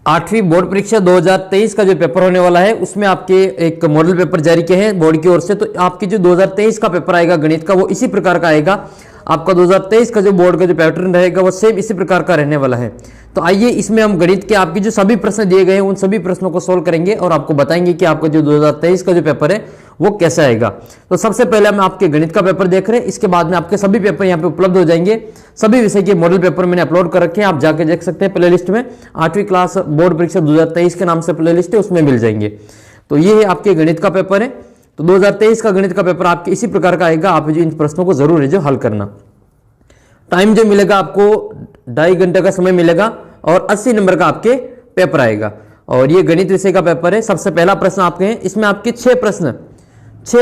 8वीं बोर्ड परीक्षा 2023 का जो पेपर होने वाला है उसमें आपके एक मॉडल पेपर जारी किए हैं बोर्ड की ओर से। तो आपकी जो 2023 का पेपर आएगा गणित का वो इसी प्रकार का आएगा। आपका 2023 का जो बोर्ड का जो पैटर्न रहेगा वो सेम इसी प्रकार का रहने वाला है। तो आइए इसमें हम गणित के आपकी जो सभी प्रश्न दिए गए हैं उन सभी प्रश्नों को सोल्व करेंगे और आपको बताएंगे कि आपका जो 2023 का जो पेपर है वो कैसे आएगा। तो सबसे पहले हम आपके गणित का पेपर देख रहे हैं, इसके बाद में आपके सभी पेपर यहाँ पे उपलब्ध हो जाएंगे। सभी विषय के मॉडल पेपर मैंने अपलोड कर रखे हैं, आप जाके देख सकते हैं प्लेलिस्ट में। 8वीं क्लास बोर्ड परीक्षा 2023 के नाम से प्लेलिस्ट है, उसमें मिल जाएंगे। तो ये है आपके गणित का पेपर है। तो 2023 का गणित का पेपर आपके इसी प्रकार का आएगा। आप जो इन प्रश्नों को जरूर है जो हल करना। टाइम जो मिलेगा आपको 2.5 घंटे का समय मिलेगा और 80 नंबर का आपके पेपर आएगा। और ये गणित विषय का पेपर है। सबसे पहला प्रश्न आपके हैं, इसमें आपके 6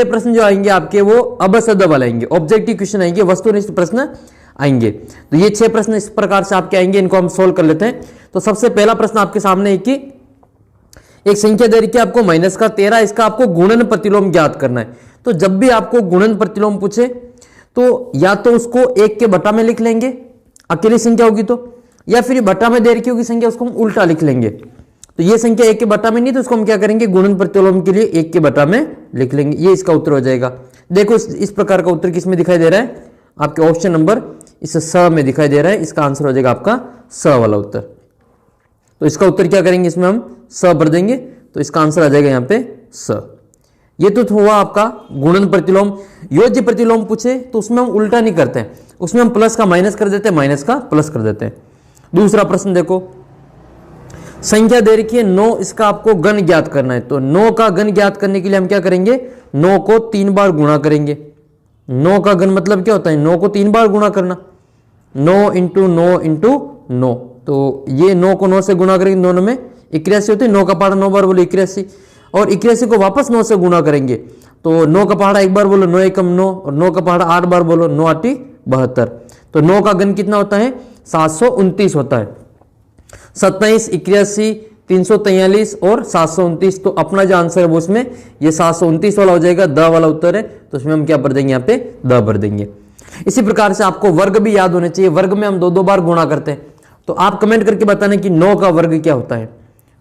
प्रश्न जो आएंगे आपके वो अबसद वाले आएंगे, ऑब्जेक्टिव क्वेश्चन आएंगे, वस्तुनिष्ठ प्रश्न आएंगे। तो ये 6 प्रश्न इस प्रकार से आपके आएंगे, इनको हम सोल्व कर लेते हैं। तो सबसे पहला प्रश्न आपके सामने है कि एक संख्या दे रखी है आपको -13, इसका आपको गुणन प्रतिलोम ज्ञात करना है। तो जब भी आपको गुणन प्रतिलोम पूछे तो या तो उसको 1 के बटा में लिख लेंगे, अकेली संख्या होगी तो, या फिर बटा में दे रखी होगी संख्या उसको हम उल्टा लिख लेंगे। तो ये संख्या 1 के बटा में नहीं तो उसको हम क्या करेंगे, गुणन प्रतिलोम के लिए 1 के बटा में लिख लेंगे। ये इसका उत्तर हो जाएगा। देखो इस प्रकार का उत्तर किसमें दिखाई दे रहा है, आपके ऑप्शन नंबर इस स में दिखाई दे रहा है। इसका आंसर हो जाएगा आपका स वाला उत्तर। तो इसका उत्तर क्या करेंगे, इसमें हम स भर देंगे तो इसका आंसर आ जाएगा यहाँ पे स। ये तो हुआ आपका गुणन प्रतिलोम। योज्य प्रतिलोम पूछे तो उसमें हम उल्टा नहीं करते हैं, उसमें हम प्लस का माइनस कर देते हैं, माइनस का प्लस कर देते हैं। दूसरा प्रश्न देखो, संख्या दे रखी है 9, इसका आपको घन ज्ञात करना है। तो 9 का घन ज्ञात करने के लिए हम क्या करेंगे, 9 को 3 बार गुणा करेंगे। 9 का घन मतलब क्या होता है, 9 को 3 बार गुणा करना, 9 इंटू 9 इंटू 9। तो ये 9 को 9 से गुणा करेंगे, दोनों में 81 होते हैं। 9 का पहाड़ा 9 बार बोलो 81, और 81 को वापस 9 से गुणा करेंगे तो 9 का पहाड़ा 1 बार बोलो 9 एकम 9, और 9 का पहाड़ा 8 बार बोलो 9 आठी 72। तो 9 का घन कितना होता है, 729 होता है। 27, 81, 343 और 729। तो अपना जो आंसर है वो उसमें ये 729 वाला हो जाएगा, द वाला उत्तर है। तो उसमें हम क्या भर देंगे, यहाँ पे द भर देंगे। इसी प्रकार से आपको वर्ग भी याद होने चाहिए। वर्ग में हम 2 बार गुणा करते हैं। तो आप कमेंट करके बताना कि 9 का वर्ग क्या होता है,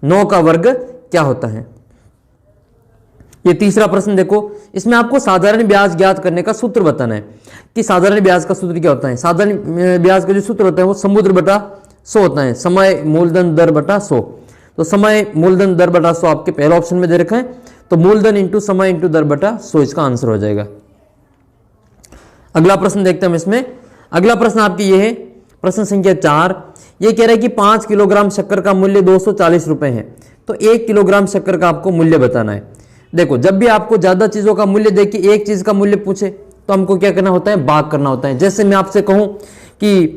9 का वर्ग क्या होता है। ये तीसरा प्रश्न देखो, इसमें आपको साधारण ब्याज ज्ञात करने का सूत्र बताना है कि साधारण ब्याज का सूत्र क्या होता है। साधारण ब्याज का जो सूत्र होता है वो समुद्र बटा 100 होता है, समय मूलधन दर बटा 100। तो समय मूलधन दर बटा 100 आपके पहले ऑप्शन में दे रखा है। तो मूलधन इंटू समय इंटू दर बटा 100 इसका आंसर हो जाएगा। अगला प्रश्न देखते हैं हम इसमें। अगला प्रश्न आपकी ये है, प्रश्न संख्या 4। ये कह रहा है कि 5 किलोग्राम शक्कर का मूल्य 240 रुपए है। तो 1 किलोग्राम शक्कर का आपको मूल्य बताना है। देखो जब भी आपको ज्यादा चीजों का मूल्य दे के एक चीज का मूल्य पूछे तो हमको क्या करना होता है, भाग करना होता है। जैसे मैं आपसे कहूं कि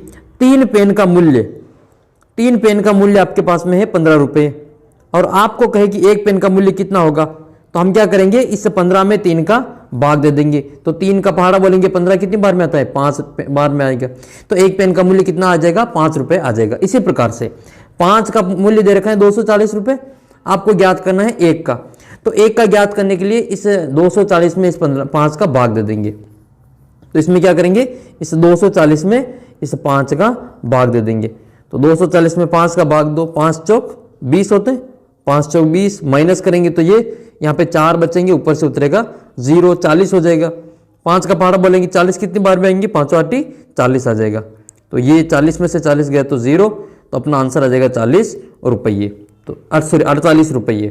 3 पेन का मूल्य आपके पास में है 15 रुपए, और आपको कहे कि 1 पेन का मूल्य कितना होगा, तो हम क्या करेंगे, इस 15 में 3 का भाग दे देंगे। तो 3 का पहाड़ा बोलेंगे, 15 कितनी बार में आता है, 5 बार में आएगा। तो 1 पेन का मूल्य कितना आ जाएगा, 5 रुपए आ जाएगा। इसी प्रकार से 5 का मूल्य दे रखा है 240 रुपए, आपको ज्ञात करना है 1 का। तो 1 का ज्ञात करने के लिए इस 240 में इस 5 का भाग दे देंगे। तो इसमें क्या करेंगे, इस 240 में इस 5 का भाग दे देंगे। तो 240 में 5 का भाग दो, 5 चौक 20 होते हैं, 5 चौक 20, माइनस करेंगे तो ये यहाँ पे 4 बचेंगे, ऊपर से उतरेगा 0, 40 हो जाएगा। 5 का पहाड़ा बोलेंगे 40 कितनी बार में आएंगे, 5 आठी 40 आ जाएगा। तो ये 40 में से 40 गया तो 0, तो अपना आंसर आ जाएगा 40 रुपये। तो 48 रुपये।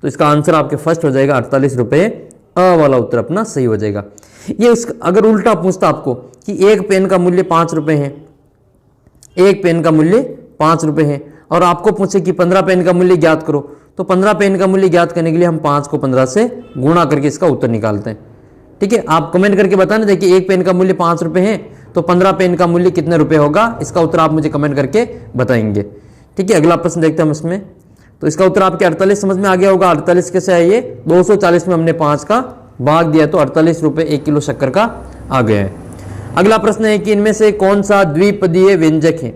तो इसका आंसर आपके फर्स्ट हो जाएगा 48 रुपये। अ वाला उत्तर अपना सही हो जाएगा। ये अगर उल्टा पूछता आपको कि 1 पेन का मूल्य 5 रुपए है, 1 पेन का मूल्य 5 रुपए है, और आपको पूछे कि 15 पेन का मूल्य ज्ञात करो, तो 15 पेन का मूल्य ज्ञात करने के लिए हम 5 को 15 से गुणा करके इसका उत्तर निकालते हैं। ठीक है, आप कमेंट करके बताना। देखिए 1 पेन का मूल्य 5 रुपए है, तो 15 पेन का मूल्य कितने रुपए होगा, इसका उत्तर आप मुझे कमेंट करके बताएंगे। ठीक है, अगला प्रश्न देखते हैं हम इसमें। तो इसका उत्तर आपके 48 समझ में आ गया होगा। 48 कैसे है, ये 240 में हमने 5 का भाग दिया तो 48 रुपए 1 किलो शक्कर का आ गया है। अगला प्रश्न है कि इनमें से कौन सा द्विपदीय व्यंजक है।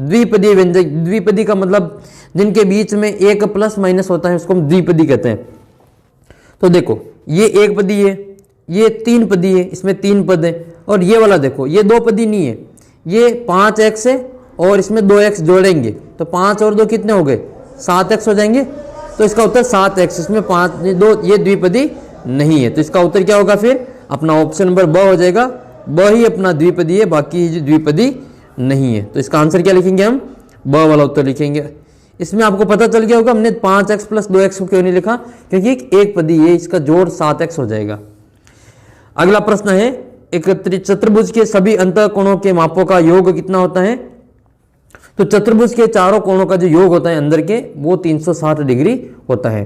द्विपदीय व्यंजक, द्विपदी का मतलब जिनके बीच में एक प्लस माइनस होता है उसको हम द्विपदी कहते हैं। तो देखो ये 1 पदी है, ये 3 पदी है, इसमें 3 पद है, और ये वाला देखो ये 2 पदी नहीं है, ये 5x है और इसमें 2x जोड़ेंगे तो 5 और 2 कितने हो गए 7x हो जाएंगे। तो इसका उत्तर 7x, इसमें 5 2 ये द्विपदी नहीं है। तो इसका उत्तर क्या होगा फिर? अपना ऑप्शन नंबर ब हो जाएगा। ब ही अपना द्विपदी है, बाकी जो द्विपदी नहीं है। तो इसका आंसर क्या लिखेंगे हम? ब वाला उत्तर लिखेंगे। इसमें आपको पता चल गया होगा हमने 5x + 2x को क्यों नहीं लिखा, क्योंकि एक पदी है, इसका जोड़ 7x हो जाएगा। अगला प्रश्न है, एक चतुर्भुज के सभी अंतःकोणों के मापों का योग कितना होता है? तो चतुर्भुज के चारों कोणों का जो योग होता है अंदर के, वो 360 डिग्री होता है।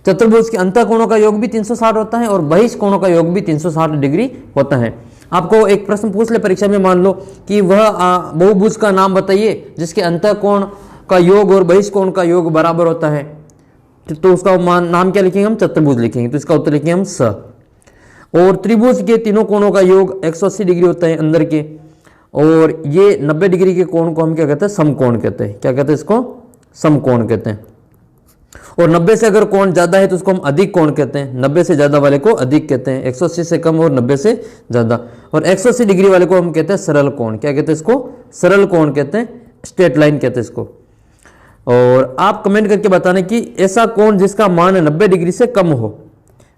चतुर्भुज के अंतःकोणों का योग भी 360 होता है और बहिष्कोणों का योग भी 360 डिग्री होता है। आपको एक प्रश्न पूछ ले परीक्षा में, मान लो कि वह बहुभुज का नाम बताइए जिसके अंतःकोण का योग और बहिष्कोण का योग बराबर होता है, तो उसका नाम क्या लिखेंगे हम? चतुर्भुज लिखेंगे। तो इसका उत्तर लिखेंगे हम स। और त्रिभुज के तीनों कोणों का योग 180 डिग्री होता है अंदर के, और ये 90 डिग्री के कोण को हम क्या कहते हैं? समकोण कहते हैं। क्या कहते हैं इसको? समकोण कहते हैं। और 90 से अगर कोण ज्यादा है तो उसको हम अधिक कोण कहते हैं। 90 से ज्यादा वाले को अधिक कहते हैं, 180 से कम और 90 से ज्यादा। और 180 डिग्री वाले को हम कहते हैं सरल कोण। क्या कहते हैं इसको? सरल कोण कहते हैं, स्ट्रेट लाइन कहते हैं इसको। और आप कमेंट करके बताना कि ऐसा कोण जिसका मान 90 डिग्री से कम हो,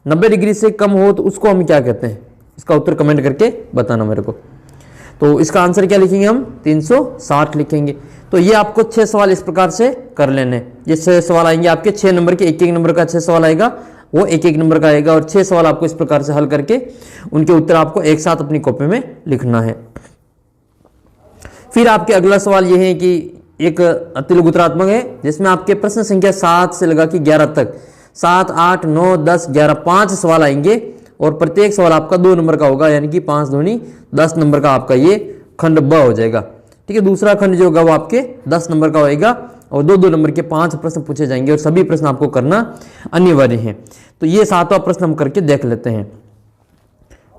90 डिग्री से कम हो तो उसको हम क्या कहते हैं? इसका उत्तर कमेंट करके बताना मेरे को। तो इसका आंसर क्या लिखेंगे हम? 360 लिखेंगे। तो ये आपको 6 सवाल इस प्रकार से कर लेने। ये 6 सवाल आएंगे आपके 6 नंबर के, 1-1 नंबर का 6 सवाल आएगा, वो 1-1 नंबर का आएगा। और 6 सवाल आपको इस प्रकार से हल करके उनके उत्तर आपको एक साथ अपनी कॉपी में लिखना है। फिर आपके अगला सवाल ये है कि एक अतिलघुत्रात्मक है जिसमें आपके प्रश्न संख्या 7 से लगा कि 11 तक 7, 8, 9, 10, 11 5 सवाल आएंगे और प्रत्येक सवाल आपका 2 नंबर का होगा, यानी कि 5 दूनी 10 नंबर का आपका ये खंड ब हो जाएगा। ठीक है, दूसरा खंड जो होगा वो आपके 10 नंबर का होएगा और 2-2 नंबर के 5 प्रश्न पूछे जाएंगे और सभी प्रश्न आपको करना अनिवार्य है। तो ये 7वां प्रश्न हम करके देख लेते हैं।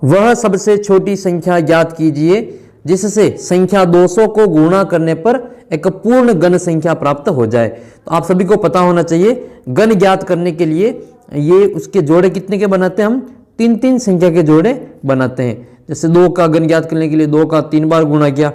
वह सबसे छोटी संख्या ज्ञात कीजिए जिससे संख्या 200 को गुणा करने पर एक पूर्ण घन संख्या प्राप्त हो जाए। तो आप सभी को पता होना चाहिए, घन ज्ञात करने के लिए ये उसके जोड़े कितने के बनाते हैं हम? 3-3 संख्या के जोड़े बनाते हैं। जैसे 2 का घन ज्ञात करने के लिए 2 का 3 बार गुणा किया,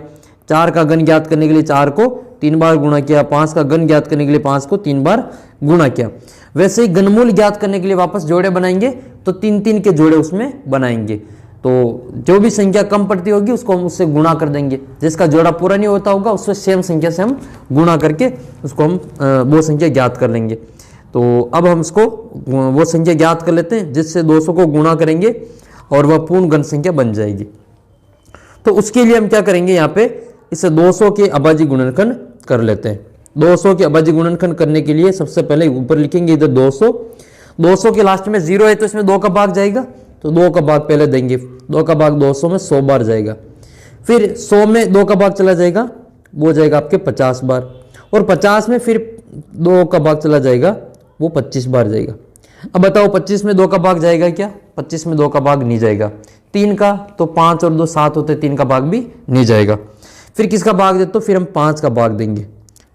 4 का घन ज्ञात करने के लिए 4 को 3 बार गुणा किया, 5 का घन ज्ञात करने के लिए 5 को 3 बार गुणा किया। वैसे ही घनमूल ज्ञात करने के लिए वापस जोड़े बनाएंगे तो 3-3 के जोड़े उसमें बनाएंगे। तो जो भी संख्या कम पड़ती होगी उसको हम उससे गुणा कर देंगे, जिसका जोड़ा पूरा नहीं होता होगा उससे सेम संख्या से हम गुणा करके उसको हम वो संख्या ज्ञात कर लेंगे। तो अब हम इसको वो संख्या ज्ञात कर लेते हैं जिससे 200 को गुणा करेंगे और वह पूर्ण घन संख्या बन जाएगी। तो उसके लिए हम क्या करेंगे, यहाँ पे इसे 200 के अभाज्य गुणनखंड कर लेते हैं। 200 के अभाज्य गुणनखंड करने के लिए सबसे पहले ऊपर लिखेंगे इधर 200 के लास्ट में 0 है तो इसमें 2 का भाग जाएगा, तो 2 का भाग पहले देंगे। 2 का भाग 200 में 100 बार जाएगा। फिर 100 में 2 का भाग चला जाएगा, वो जाएगा आपके 50 बार। और 50 में फिर 2 का भाग चला जाएगा, वो 25 बार जाएगा। अब बताओ 25 में 2 का भाग जाएगा क्या? 25 में 2 का भाग नहीं जाएगा। 3 का तो 5 और 2 7 होते, 3 का भाग भी नहीं जाएगा। फिर किसका भाग देते? तो फिर हम 5 का भाग देंगे।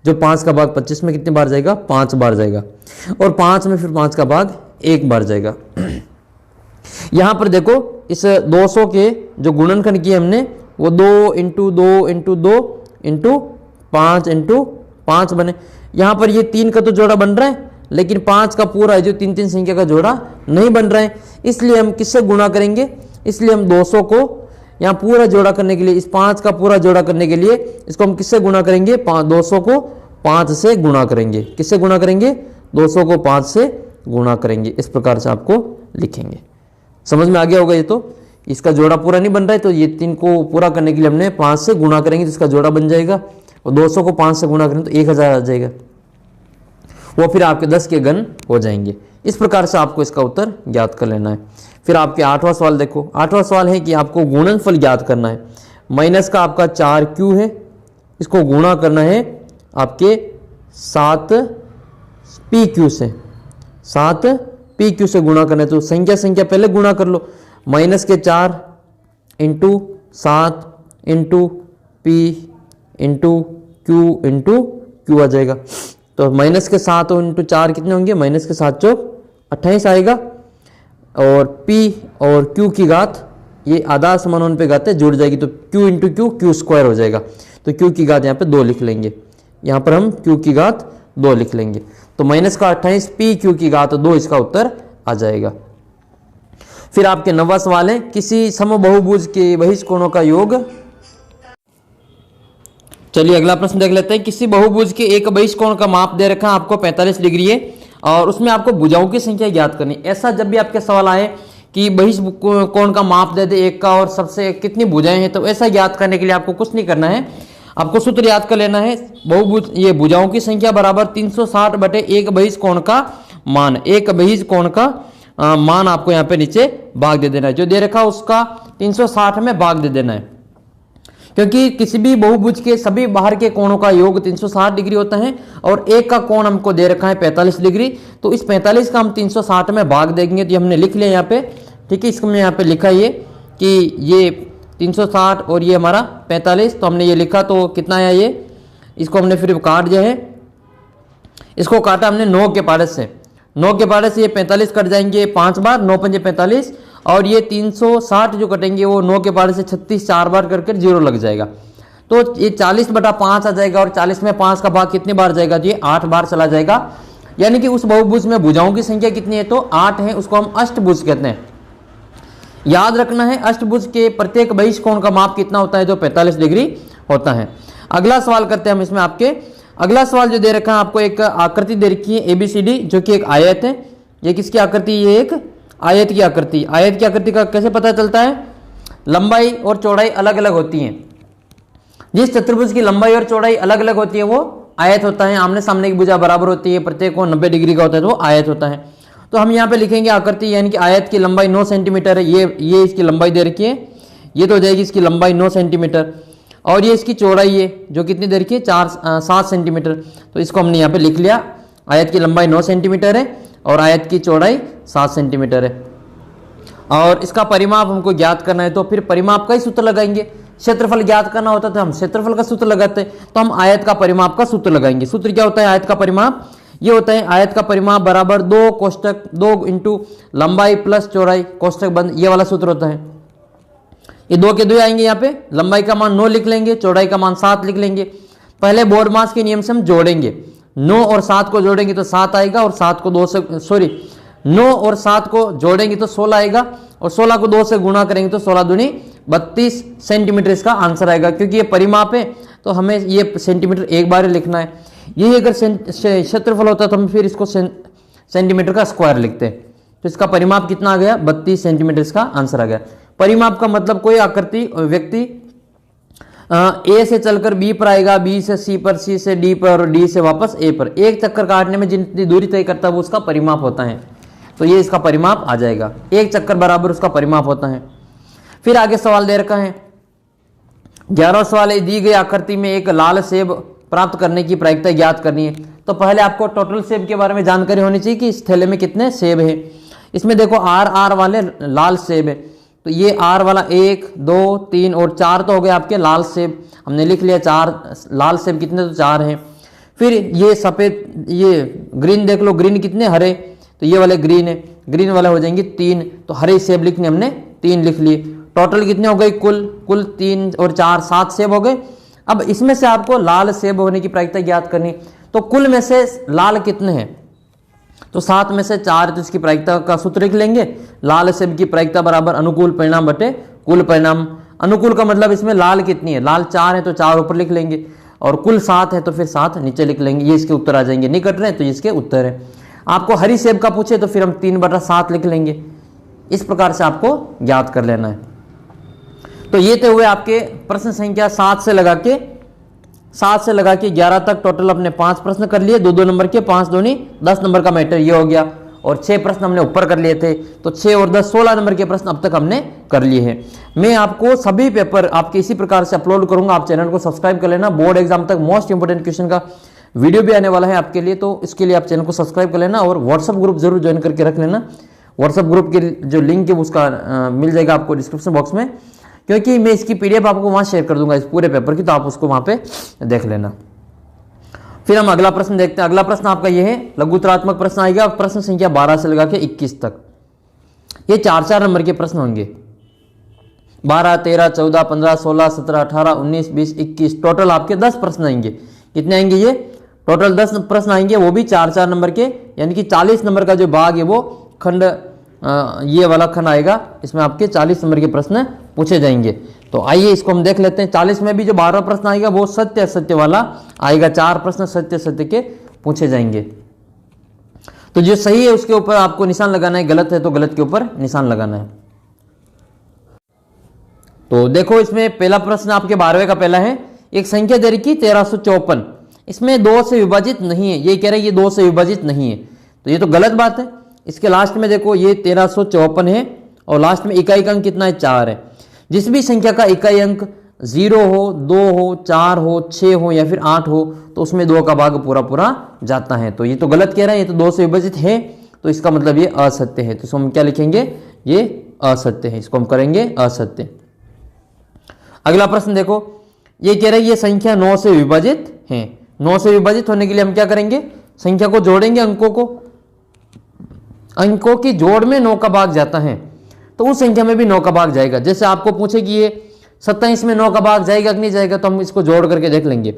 जो 5 का भाग 25 में कितने बार जाएगा? 5 बार जाएगा। और 5 में फिर 5 का भाग 1 बार जाएगा। यहां पर देखो इस 200 के जो गुणनखंड किए हमने वो 2 × 2 × 2 × 5 × 5 बने। यहां पर ये 3 का तो जोड़ा बन रहा है, लेकिन 5 का पूरा है जो 3-3 संख्या का जोड़ा नहीं बन रहा है। इसलिए हम किससे गुणा करेंगे? इसलिए हम 200 को यहाँ पूरा जोड़ा करने के लिए, इस 5 का पूरा जोड़ा करने के लिए इसको हम किससे गुणा करेंगे? 200 को 5 से गुणा करेंगे। किससे गुणा करेंगे? 200 को 5 से गुणा करेंगे। इस प्रकार से आपको लिखेंगे। समझ में आ गया होगा? ये तो इसका जोड़ा पूरा नहीं बन रहा है, तो ये 3 को पूरा करने के लिए हमने 5 से गुणा करेंगे तो इसका जोड़ा बन जाएगा। और 200 को 5 से गुणा करेंगे तो 1000 आ जाएगा। वो फिर आपके 10 के घन हो जाएंगे। इस प्रकार से आपको इसका उत्तर ज्ञात कर लेना है। फिर आपके 8वां सवाल देखो। 8वां सवाल है कि आपको गुणनफल ज्ञात करना है। माइनस का आपका 4q है, इसको गुणा करना है आपके 7pq से। 7pq से गुणा करना है तो संख्या पहले गुणा कर लो। माइनस के 4 × 7 × p × q आ जाएगा। तो माइनस के 7 × 4 कितने होंगे? माइनस के 7 चौक 28 आएगा। और p और q की घात ये आधार समानुपात पे घात है, जुड़ जाएगी तो q × q q² हो जाएगा। तो q की घात यहाँ पे 2 लिख लेंगे। यहाँ पर हम q की घात 2 लिख लेंगे। तो माइनस का 28 पी क्यू की घात 2 इसका उत्तर आ जाएगा। फिर आपके 9वां सवाल है, किसी समबाहुभुज के बहिष्कोणों का योग। चलिए अगला प्रश्न देख लेते हैं। किसी बहुभुज के एक बहिष्कोण का माप दे रखा है आपको 45 डिग्री है और उसमें आपको भुजाओं की संख्या ज्ञात करनी। ऐसा जब भी आपके सवाल आए कि बहिष्कोण का माप दे दे एक का और सबसे कितनी भुजाएं हैं, तो ऐसा ज्ञात करने के लिए आपको कुछ नहीं करना है, आपको सूत्र याद कर लेना है। बहुभुज ये भुजाओं की संख्या बराबर 360 बटे एक बहिष्कोण का मान, एक बहिष्कोण का मान आपको यहाँ पे नीचे भाग दे देना है। जो दे रखा उसका 360 में भाग दे देना है, क्योंकि किसी भी बहुभुज के सभी बाहर के कोणों का योग 360 डिग्री होता है और एक का कोण हमको दे रखा है 45 डिग्री। तो इस 45 का हम 360 में भाग देंगे, तो ये हमने लिख लिया यहाँ पे, ठीक है। इसको मैं यहाँ पे लिखा ये कि ये 360 और ये हमारा 45, तो हमने ये लिखा, तो कितना आया ये, इसको हमने फिर काट जो है, इसको काटा हमने 9 के पारस से, 9 के पारस से ये 45 कट जाएंगे 5 बार, 9 पंजे 45, और ये 360 जो कटेंगे वो 9 के पारस से 36 4 बार करके 0 लग जाएगा। तो ये 40 बटा 5 आ जाएगा और 40 में 5 का भाग कितनी बार जाएगा, तो ये 8 बार चला जाएगा। यानी कि उस बहुभुज में भुजाओं की संख्या कितनी है, तो 8 है, उसको हम अष्टभुज कहते हैं। याद रखना है अष्टभुज के प्रत्येक बहिष्कोण का माप कितना होता है, तो 45 डिग्री होता है। अगला सवाल करते हैं हम इसमें आपके। अगला सवाल जो दे रखा है आपको, एक आकृति दे रखी है ABCD, जो कि एक आयत है। ये किसकी आकृति, ये एक आयत की आकृति। आयत की आकृति का कैसे पता चलता है, लंबाई और चौड़ाई अलग अलग होती है। जिस चतुर्भुज की लंबाई और चौड़ाई अलग अलग होती है वो आयत होता है। आमने सामने की भुजा बराबर होती है, प्रत्येक कोण 90 डिग्री का होता है, तो वो आयत होता है। तो हम यहाँ पे लिखेंगे आकृति, यानी कि आयत की लंबाई 9 सेंटीमीटर है। ये इसकी लंबाई दे रखी है, ये तो हो जाएगी इसकी लंबाई 9 सेंटीमीटर, और ये इसकी चौड़ाई है जो कितनी दे रखी है, 7 सेंटीमीटर। तो इसको हमने यहाँ पे लिख लिया, आयत की लंबाई 9 सेंटीमीटर है और आयत की चौड़ाई 7 सेंटीमीटर है। और इसका परिमाप हमको ज्ञात करना है, तो फिर परिमाप का ही सूत्र लगाएंगे। क्षेत्रफल ज्ञात करना होता तो हम क्षेत्रफल का सूत्र लगाते, तो हम आयत का परिमाप का सूत्र लगाएंगे। सूत्र क्या होता है आयत का परिमाप, ये होता है आयत का परिमाप बराबर 2 कोष्टक 2 इंटू लंबाई प्लस चौड़ाई कोष्टक बंद, ये वाला सूत्र होता है। ये 2 के 2 आएंगे यहाँ पे, लंबाई का मान 9 लिख लेंगे, चौड़ाई का मान 7 लिख लेंगे। पहले बोर्ड मास के नियम से हम जोड़ेंगे, 9 और 7 को जोड़ेंगे तो 7 आएगा, और 7 को 2 से 9 और 7 को जोड़ेंगे तो 16 आएगा, और 16 को 2 से गुणा करेंगे तो 16 दूनी 32 सेंटीमीटर इसका आंसर आएगा। क्योंकि ये परिमाप है तो हमें ये सेंटीमीटर एक बार लिखना है। यही अगर क्षेत्रफल होता तो हम फिर इसको सेंटीमीटर का स्क्वायर लिखते हैं। तो इसका परिमाप कितना आ गया, 32 सेंटीमीटर इसका आंसर आ गया। परिमाप का मतलब कोई आकृति व्यक्ति A से चलकर B पर आएगा, B से C पर, C से D पर और D से वापस A पर, एक चक्कर काटने में जितनी दूरी तय करता है वो उसका परिमाप होता है। तो ये इसका परिमाप आ जाएगा, एक चक्कर बराबर उसका परिमाप होता है। फिर आगे सवाल दे रखा है 11वां सवाल है, दी गई आकृति में एक लाल सेब प्राप्त करने की प्रायिकता ज्ञात करनी है। तो पहले आपको टोटल सेब के बारे में जानकारी होनी चाहिए कि इस थैले में कितने सेब है। इसमें देखो R वाले लाल सेब है, तो ये R वाला 1 2 3 और 4 तो हो गए आपके लाल सेब, हमने लिख लिया 4 लाल सेब कितने, तो 4 हैं। फिर ये सफ़ेद, ये ग्रीन देख लो, ग्रीन कितने, हरे, तो ये वाले ग्रीन है, ग्रीन वाले हो जाएंगे 3, तो हरे सेब लिखने हमने 3 लिख लिए। टोटल कितने हो गए, कुल 3 और 4 7 सेब हो गए। अब इसमें से आपको लाल सेब होने की प्रायिकता ज्ञात करनी, तो कुल में से लाल कितने हैं, तो 7 में से 4, तो इसकी प्रायिकता का सूत्र लिख लेंगे। लाल सेब की प्रायिकता बराबर अनुकूल परिणाम बटे कुल परिणाम। अनुकूल का मतलब इसमें लाल कितनी है, लाल 4 है तो 4 ऊपर लिख लेंगे, और कुल 7 है तो फिर 7 नीचे लिख लेंगे। ये इसके उत्तर आ जाएंगे, नहीं कट रहे तो ये इसके उत्तर है। आपको हरी सेब का पूछे तो फिर हम 3/7 लिख लेंगे। इस प्रकार से आपको ज्ञात कर लेना है। तो ये थे हुए आपके प्रश्न संख्या 7 से लगा के 11 तक। टोटल अपने 5 प्रश्न कर लिए, 2-2 नंबर के, 5 दूनी 10 नंबर का मैटर ये हो गया, और 6 प्रश्न हमने ऊपर कर लिए थे, तो 6 और 10 16 नंबर के प्रश्न अब तक हमने कर लिए हैं। मैं आपको सभी पेपर आपके इसी प्रकार से अपलोड करूंगा, आप चैनल को सब्सक्राइब कर लेना। बोर्ड एग्जाम तक मोस्ट इंपोर्टेंट क्वेश्चन का वीडियो भी आने वाला है आपके लिए, तो इसके लिए आप चैनल को सब्सक्राइब कर लेना और व्हाट्सअप ग्रुप जरूर ज्वाइन करके रख लेना। व्हाट्सअप ग्रुप के जो लिंक है उसका मिल जाएगा आपको डिस्क्रिप्शन बॉक्स में, क्योंकि मैं इसकी PDF आपको वहां शेयर कर दूंगा इस पूरे पेपर की, तो आप उसको वहां पे देख लेना। फिर हम अगला प्रश्न देखते हैं। अगला प्रश्न आपका यह है, लघुत्तरात्मक प्रश्न आएगा, प्रश्न संख्या 12 से लगा के 21 तक। ये 4-4 नंबर के प्रश्न होंगे, 12 13 14 15 16 17 18 19 20 21, टोटल आपके 10 प्रश्न आएंगे। कितने आएंगे ये टोटल 10 प्रश्न आएंगे, वो भी 4-4 नंबर के, यानी कि 40 नंबर का जो भाग है वो खंड, ये वाला खंड आएगा, इसमें आपके 40 नंबर के प्रश्न पूछे जाएंगे। तो आइए इसको हम देख लेते हैं। 40 में भी जो 12 प्रश्न आएगा वो सत्य असत्य वाला आएगा, 4 प्रश्न सत्य असत्य के पूछे जाएंगे। तो जो सही है उसके ऊपर आपको निशान लगाना है, गलत है तो गलत के ऊपर निशान लगाना है। तो देखो इसमें पहला प्रश्न आपके 12वें का पहला है, एक संख्या दे रखी 1354, इसमें 2 से विभाजित नहीं है, ये कह रहे हैं ये 2 से विभाजित नहीं है, तो ये तो गलत बात है। इसके लास्ट में देखो ये 1354 है और लास्ट में इकाई का अंक कितना है, 4 है। जिस भी संख्या का इकाई अंक 0 हो, 2 हो, 4 हो, 6 हो या फिर 8 हो तो उसमें 2 का भाग पूरा पूरा जाता है। तो ये तो गलत कह रहा है, ये तो 2 से विभाजित है, तो इसका मतलब ये असत्य है। तो इसको हम क्या लिखेंगे, ये असत्य है, इसको हम करेंगे असत्य। अगला प्रश्न देखो, ये कह रहा है ये संख्या 9 से विभाजित है। 9 से विभाजित होने के लिए हम क्या करेंगे, संख्या को जोड़ेंगे, अंकों की जोड़ में 9 का भाग जाता है, तो उस संख्या में भी 9 का भाग जाएगा। जैसे आपको पूछे कि ये 27 में 9 का भाग जाएगा कि नहीं जाएगा, तो हम इसको जोड़ करके देख लेंगे।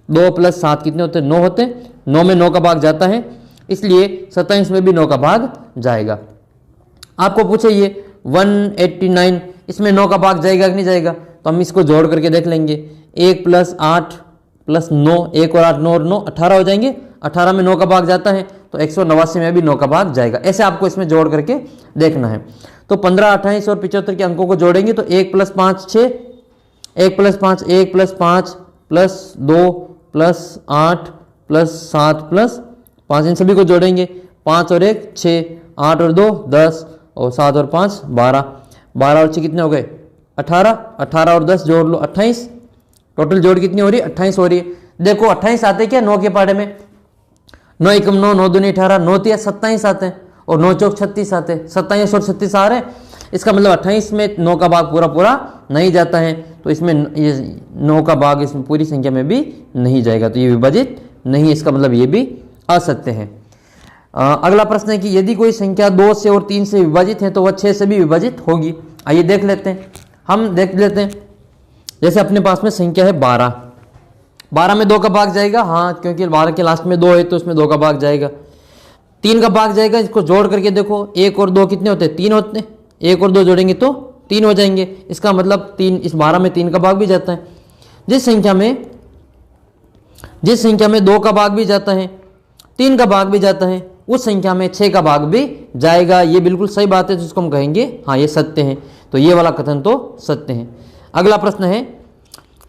2 + 7 कितने होते हैं, 9 होते हैं, 9 में 9 का भाग जाता है, इसलिए 27 में भी 9 का भाग जाएगा। आपको पूछे ये 189, इसमें 9 का भाग जाएगा कि नहीं जाएगा, तो हम इसको जोड़ करके देख लेंगे। 1 + 8 + 9, 1 और 8 9 और 9 18 हो जाएंगे, 18 में 9 का भाग जाता है, तो 189 में भी 9 का भाग जाएगा। ऐसे आपको इसमें जोड़ करके देखना है। तो 15, 28 और 75 के अंकों को जोड़ेंगे तो 1 + 5 6, 1 + 5 1 + 5 + 2 + 8 + 7 + 5, इन सभी को जोड़ेंगे। 5 और 1 6, 8 और 2 10 और 7 और 5 12, 12 और 6 कितने हो गए, 18, 18 और 10 जोड़ लो 28, टोटल जोड़ कितनी हो रही है, 28 हो रही है। देखो 28 आते क्या 9 के पहाड़े में, 9 × 9 9 दूनी 18, 9 × 3 27 आते हैं और 9 × 4 36 आते हैं, 27 और 36 आ रहे हैं। इसका मतलब 28 में 9 का भाग पूरा पूरा नहीं जाता है, तो इसमें ये 9 का भाग इसमें पूरी संख्या में भी नहीं जाएगा, तो ये विभाजित नहीं, इसका मतलब ये भी असत्य है। अगला प्रश्न है कि यदि कोई संख्या 2 से और 3 से विभाजित है तो वह 6 से भी विभाजित होगी। आइए देख लेते हैं, हम देख लेते हैं। जैसे अपने पास में संख्या है 12, 12 में 2 का भाग जाएगा, हाँ क्योंकि 12 के लास्ट में 2 है तो उसमें 2 का भाग जाएगा। 3 का भाग जाएगा, इसको जोड़ करके देखो 1 और 2 कितने होते हैं, 3 होते हैं, 1 और 2 जोड़ेंगे तो 3 हो जाएंगे, इसका मतलब 3, इस 12 में 3 का भाग भी जाता है। जिस संख्या में 2 का भाग भी जाता है, 3 का भाग भी जाता है, उस संख्या में 6 का भाग भी जाएगा। ये बिल्कुल सही बात है, जिसको हम कहेंगे हाँ ये सत्य है, तो ये वाला कथन तो सत्य है। अगला प्रश्न है,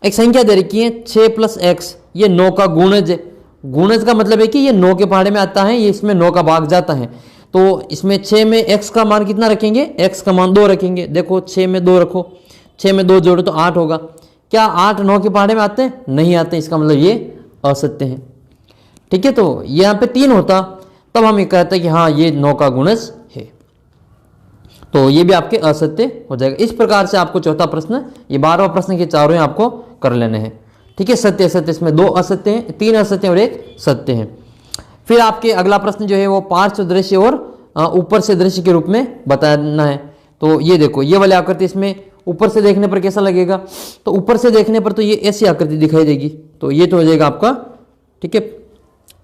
एक संख्या दे रखी है 6 + x, ये 9 का गुणज है। गुणज का मतलब है कि ये 9 के पहाड़े में आता है, ये इसमें 9 का भाग जाता है, तो इसमें 6 में x का मान कितना रखेंगे, x का मान 2 रखेंगे। देखो 6 में 2 रखो, 6 में 2 जोड़ो तो 8 होगा। क्या 8 9 के पहाड़े में आते हैं, नहीं आते, इसका मतलब ये असत्य है। ठीक है, तो यहाँ पे 3 होता तब हम ये कहते हैं कि हाँ ये 9 का गुणज है, तो ये भी आपके असत्य हो जाएगा। इस प्रकार से आपको चौथा प्रश्न, ये 12वां प्रश्न के चारों आपको कर लेने हैं। ठीक है, सत्य असत्य, इसमें 2 असत्य हैं, 3 असत्य और 1 सत्य है। फिर आपके अगला प्रश्न जो है वो पार्श्व दृश्य और ऊपर से दृश्य के रूप में बताना है। तो ये देखो, ये वाली आकृति इसमें ऊपर से देखने पर कैसा लगेगा, तो ऊपर से देखने पर तो ये ऐसी आकृति दिखाई देगी, तो ये तो हो जाएगा आपका, ठीक है,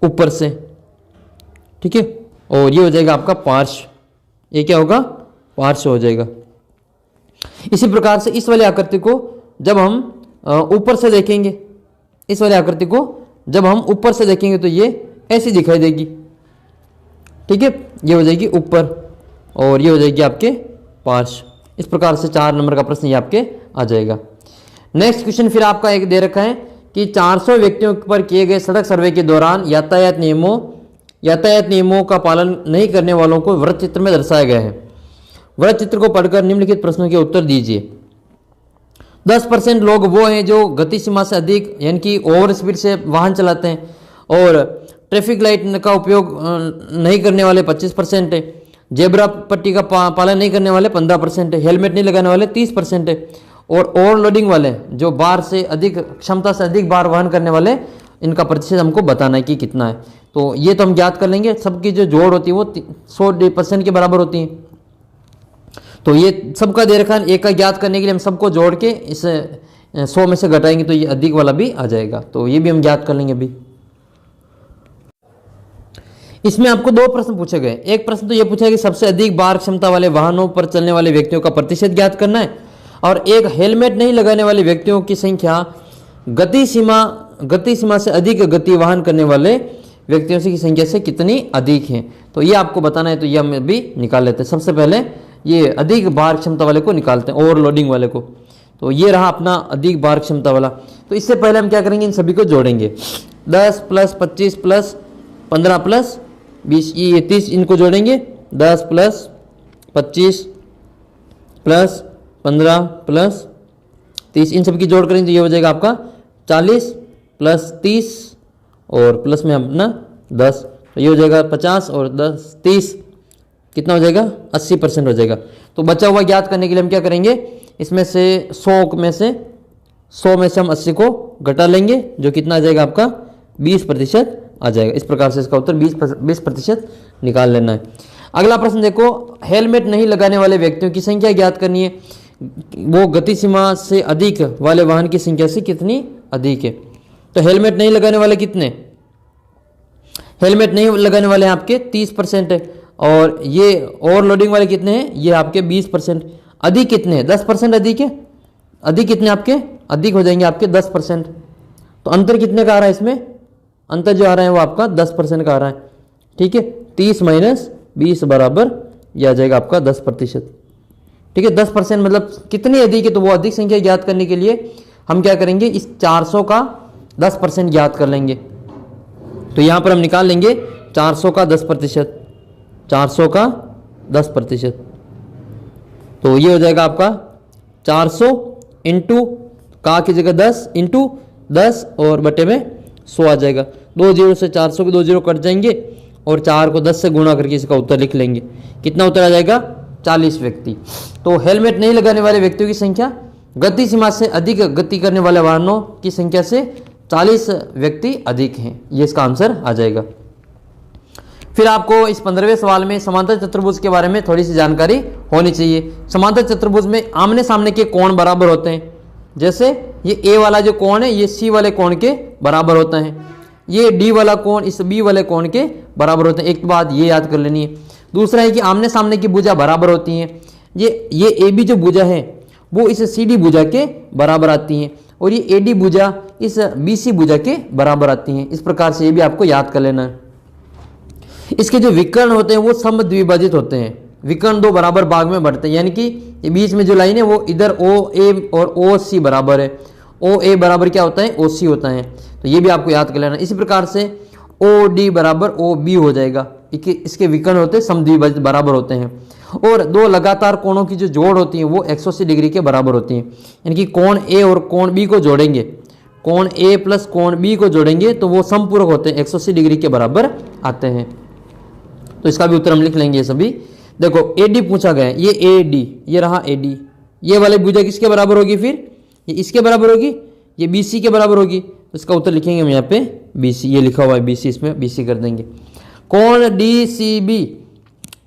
ऊपर से, ठीक है, और ये हो जाएगा आपका पार्श्व, ये क्या होगा, पार्श्व हो जाएगा। इसी प्रकार से इस वाली आकृति को जब हम ऊपर से देखेंगे, इस वाली आकृति को जब हम ऊपर से देखेंगे तो ये ऐसी दिखाई देगी। ठीक है, ये हो जाएगी ऊपर और ये हो जाएगी आपके पार्श्व। इस प्रकार से 4 नंबर का प्रश्न ये आपके आ जाएगा। नेक्स्ट क्वेश्चन फिर आपका एक दे रखा है कि 400 व्यक्तियों पर किए गए सड़क सर्वे के दौरान यातायात नियमों का पालन नहीं करने वालों को वृत्त चित्र में दर्शाया गया है। वृत्त चित्र को पढ़कर निम्नलिखित प्रश्नों के उत्तर दीजिए। 10% लोग वो हैं जो गति सीमा से अधिक यानी कि ओवर स्पीड से वाहन चलाते हैं, और ट्रैफिक लाइट का उपयोग नहीं करने वाले 25% है, जेब्रा पट्टी का पालन नहीं करने वाले 15% है, हेलमेट नहीं लगाने वाले 30% है, और ओवरलोडिंग वाले जो बार से अधिक क्षमता से अधिक बार वहन करने वाले, इनका प्रतिशत हमको बताना है कि कितना है। तो ये तो हम ज्ञात कर लेंगे, सबकी जो जोड़ होती है वो 100% के बराबर होती है। तो ये सबका दे रखा है, एक का ज्ञात करने के लिए हम सबको जोड़ के इस 100 में से घटाएंगे तो ये अधिक वाला भी आ जाएगा, तो ये भी हम ज्ञात कर लेंगे अभी। इसमें आपको दो प्रश्न पूछे गए। एक प्रश्न तो ये पूछा कि सबसे अधिक भार क्षमता वाले वाहनों पर चलने वाले व्यक्तियों का प्रतिशत ज्ञात करना है, और एक हेलमेट नहीं लगाने वाले व्यक्तियों की संख्या गति सीमा से अधिक गति वाहन करने वाले व्यक्तियों की संख्या से कितनी अधिक है। तो ये आपको बताना है, तो ये हम भी निकाल लेते हैं। सबसे पहले ये अधिक भार क्षमता वाले को निकालते हैं, ओवरलोडिंग वाले को। तो ये रहा अपना अधिक भार क्षमता वाला। तो इससे पहले हम क्या करेंगे, इन सभी को जोड़ेंगे। 10 + 25 + 15 + 20, ये 30 इनको जोड़ेंगे। 10 + 25 + 15 + 30 इन सब की जोड़ करेंगे तो ये हो जाएगा आपका 40 + 30 और प्लस में अपना 10, तो ये हो जाएगा 50 और 10 30 कितना हो जाएगा 80% हो जाएगा। तो बचा हुआ ज्ञात करने के लिए हम क्या करेंगे, इसमें से 100 में से हम 80 को घटा लेंगे, जो कितना आ जाएगा आपका 20% आ जाएगा। इस प्रकार से इसका उत्तर 20% निकाल लेना है। अगला प्रश्न देखो, हेलमेट नहीं लगाने वाले व्यक्तियों की संख्या ज्ञात करनी है, वो गति सीमा से अधिक वाले वाहन की संख्या से कितनी अधिक है। तो हेलमेट नहीं लगाने वाले कितने, हेलमेट नहीं लगाने वाले आपके 30% है, और ये ओवरलोडिंग वाले कितने हैं, ये आपके 20%। अधिक कितने हैं, 10% अधिक है। अधिक कितने आपके अधिक हो जाएंगे आपके 10%। तो अंतर कितने का आ रहा है इसमें, अंतर जो आ रहा है वो आपका 10% का आ रहा है। ठीक है, 30 - 20 बराबर यह आ जाएगा आपका 10%। ठीक है, 10% मतलब कितनी अधिक है, तो वो अधिक संख्या ज्ञात करने के लिए हम क्या करेंगे, इस 400 का 10% ज्ञात कर लेंगे। तो यहां पर हम निकाल लेंगे 400 का 10%, 400 का 10%। तो ये हो जाएगा आपका 400 इंटू का की जगह 10 इंटू 10 और बटे में 100 आ जाएगा। 2 0 से 400 के 2 0 कट जाएंगे और 4 को 10 से गुणा करके इसका उत्तर लिख लेंगे। कितना उत्तर आ जाएगा, 40 व्यक्ति। तो हेलमेट नहीं लगाने वाले व्यक्तियों की संख्या गति सीमा से अधिक गति करने वाले वाहनों की संख्या से 40 व्यक्ति अधिक हैं, ये इसका आंसर आ जाएगा। फिर आपको इस 15वें सवाल में समांतर चतुर्भुज के बारे में थोड़ी सी जानकारी होनी चाहिए। समांतर चतुर्भुज में आमने सामने के कोण बराबर होते हैं। जैसे ये ए वाला जो कोण है ये सी वाले कोण के बराबर होता है, ये डी वाला कोण इस बी वाले कोण के बराबर होते हैं। एक बात ये याद कर लेनी है। दूसरा है कि आमने सामने की भुजा बराबर होती हैं। ये ए बी जो भुजा है वो इस सी डी भुजा के बराबर आती हैं, और ये ए डी भुजा इस बी सी भुजा के बराबर आती हैं। इस प्रकार से ये भी आपको याद कर लेना है। इसके जो विकर्ण होते हैं वो समद्विभाजित होते हैं, विकर्ण 2 बराबर भाग में बढ़ते हैं, यानी कि ये बीच में जो लाइन है वो इधर ओ ए और ओ सी बराबर है। ओ ए बराबर क्या होता है, ओ सी होता है। तो ये भी आपको याद कर लेना। इसी प्रकार से ओ डी बराबर ओ बी हो जाएगा। इसके विकर्ण होते हैं समद्विभाजित बराबर होते हैं। और 2 लगातार कोणों की जो जोड़ होती है वो 180 डिग्री के बराबर होती है, यानी कि कोण ए और कोण बी को जोड़ेंगे, कोण ए प्लस कोण बी को जोड़ेंगे तो वो समपूरक होते हैं, 180 डिग्री के बराबर आते हैं। तो इसका भी उत्तर हम लिख लेंगे सभी। देखो AD पूछा गया है, ये AD, ये रहा AD, ये वाले भुजा किसके बराबर होगी, फिर ये इसके बराबर होगी, ये BC के बराबर होगी। तो इसका उत्तर लिखेंगे हम यहाँ पे BC, ये लिखा हुआ है BC, इसमें BC कर देंगे। कोण DCB,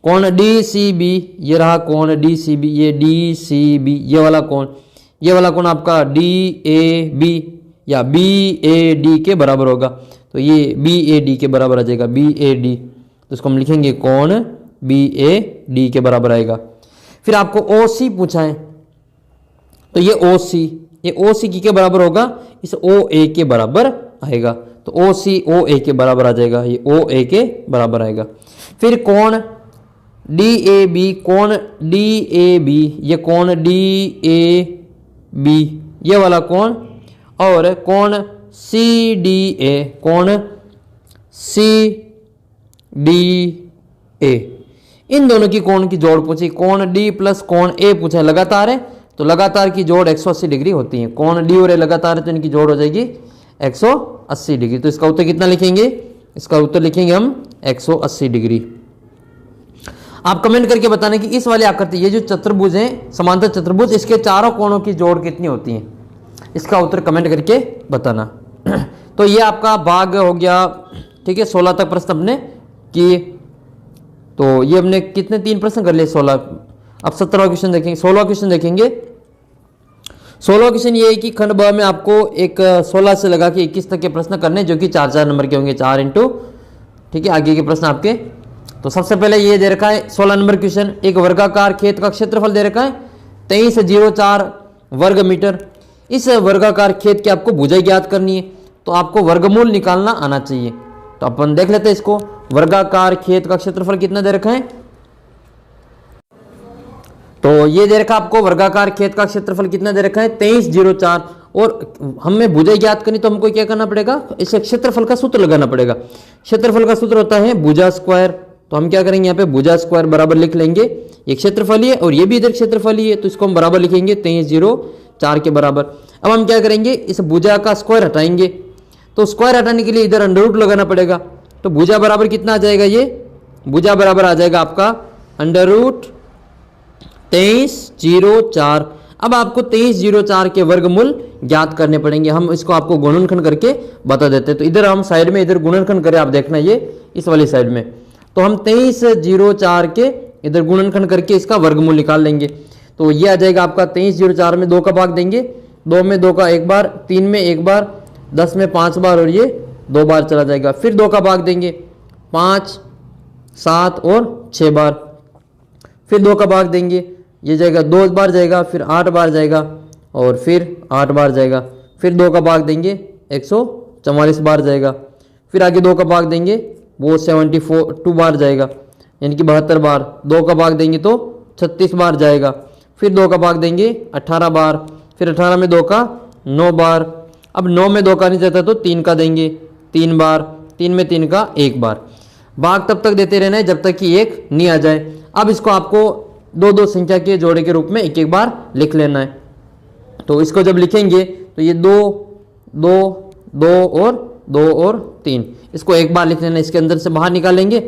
कोण DCB, ये रहा कोण DCB, ये DCB, ये वाला कोण आपका DAB या BAD के बराबर होगा। तो ये BAD के बराबर आ जाएगा, BAD। तो इसको हम लिखेंगे कोण BAD के बराबर आएगा। फिर आपको OC पूछा है, तो ये OC के बराबर होगा, इस OA के बराबर आएगा। तो OC OA के बराबर आ जाएगा, ये OA के बराबर आएगा। फिर कोण DAB, कोण DAB, ये कोण DAB, ये वाला कोण, और कोण CDA, कोण CDA, इन दोनों की कोण की जोड़ पूछी। कोण D प्लस कोण A पूछा, लगातार है तो लगातार की जोड़ 180 डिग्री होती है। कोण D और A लगातार है तो इनकी जोड़ हो जाएगी 180 डिग्री। तो इसका उत्तर कितना लिखेंगे, इसका उत्तर लिखेंगे हम 180 डिग्री। आप कमेंट करके बताना कि इस वाले आकृति, ये जो चतुर्भुज है समांतर चतुर्भुज, इसके चारों कोणों की जोड़ कितनी होती है, इसका उत्तर कमेंट करके बताना। तो ये आपका भाग हो गया, ठीक है। 16 तक प्रश्न हमने किए। तो ये हमने कितने 3 प्रश्न कर लिए, 16। अब 17वां क्वेश्चन देखेंगे, 16वां क्वेश्चन देखेंगे। 16वां क्वेश्चन ये है कि खंड ब में आपको एक 16 से लगा के 21 तक के प्रश्न करने, जो कि 4-4 नंबर के होंगे, 4 × ठीक है, आगे के प्रश्न आपके। तो सबसे पहले ये दे रखा है 16 नंबर क्वेश्चन, एक वर्गाकार खेत का क्षेत्रफल दे रखा है 23.04 वर्ग मीटर। इस वर्गाकार खेत की आपको भुजाई ज्ञात करनी है, तो आपको वर्गमूल निकालना आना चाहिए। तो अपन देख लेते हैं इसको। वर्गाकार खेत का क्षेत्रफल कितना दे रखा है, तो ये दे रखा आपको वर्गाकार खेत का क्षेत्रफल कितना दे रखा है 23.04, और हमें भुजाई ज्ञात करनी तो हमको क्या करना पड़ेगा, इसे क्षेत्रफल का सूत्र लगाना पड़ेगा। क्षेत्रफल का सूत्र होता है भुजा स्क्वायर, तो हम क्या करेंगे यहाँ पे भुजा स्क्वायर बराबर लिख लेंगे, ये क्षेत्रफल ही है और ये भी इधर क्षेत्रफल ही है, तो इसको हम बराबर लिखेंगे 23.04 के बराबर। अब हम क्या करेंगे, इस भुजा का स्क्वायर हटाएंगे, तो स्क्वायर हटाने के लिए इधर अंडर रूट लगाना पड़ेगा। तो भुजा बराबर कितना आ जाएगा, ये भुजा बराबर आ जाएगा आपका अंडर रूट 23.04। अब आपको 23.04 के वर्गमूल ज्ञात करने पड़ेंगे। हम इसको आपको गुणनखंड करके बता देते हैं। तो इधर हम साइड में इधर गुणनखंड करें, आप देखना ये इस वाली साइड में, तो हम 23.04 के इधर गुणनखंड करके इसका वर्गमूल निकाल लेंगे। तो ये आ जाएगा आपका 23.04 में 2 का भाग देंगे, 2 में 2 का 1 बार, 3 में 1 बार, 10 में 5 बार और ये 2 बार चला जाएगा। फिर 2 का भाग देंगे 5, 7 और 6 बार, फिर 2 का भाग देंगे, ये जाएगा 2 बार जाएगा, फिर 8 बार जाएगा और फिर 8 बार जाएगा। फिर 2 का भाग देंगे 144 बार जाएगा। फिर आगे 2 का भाग देंगे वो 72 बार जाएगा, यानी कि 72 बार। 2 का भाग देंगे तो 36 बार जाएगा। फिर 2 का भाग देंगे 18 बार, फिर 18 में 2 का 9 बार। अब 9 में 2 का नहीं जाता तो 3 का देंगे 3 बार, 3 में 3 का 1 बार। भाग तब तक देते रहना है जब तक कि 1 नहीं आ जाए। अब इसको आपको 2-2 संख्या के जोड़े के रूप में 1-1 बार लिख लेना है। तो इसको जब लिखेंगे तो ये 2, 2, 2 और 3, इसको 1 बार लिख लेना, इसके अंदर से बाहर निकालेंगे।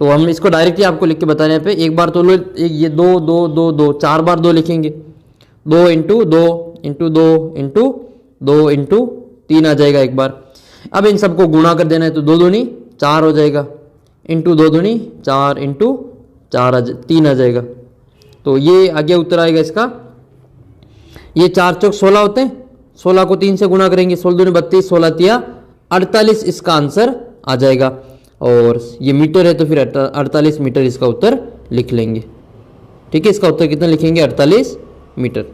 तो हम इसको डायरेक्टली आपको लिख के बता रहे हैं पे 1 बार तो ये 2, 2, 2, 2, 4 बार 2 लिखेंगे, 2 इंटू 2 इंटू 2 इंटू 2 इंटू 3 आ जाएगा 1 बार। अब इन सबको गुणा कर देना है, तो 2 दूनी 4 हो जाएगा, इंटू 2 दूनी 4 इंटू 4 3 आ जाएगा। तो ये आगे उत्तर आएगा इसका, ये 4 चौक 16 होते हैं, 16 को 3 से गुणा करेंगे, 16 दूनी 32, 16 तिया 48 इसका आंसर आ जाएगा। और ये मीटर है तो फिर 48 मीटर इसका उत्तर लिख लेंगे। ठीक है, इसका उत्तर कितना लिखेंगे 48 मीटर।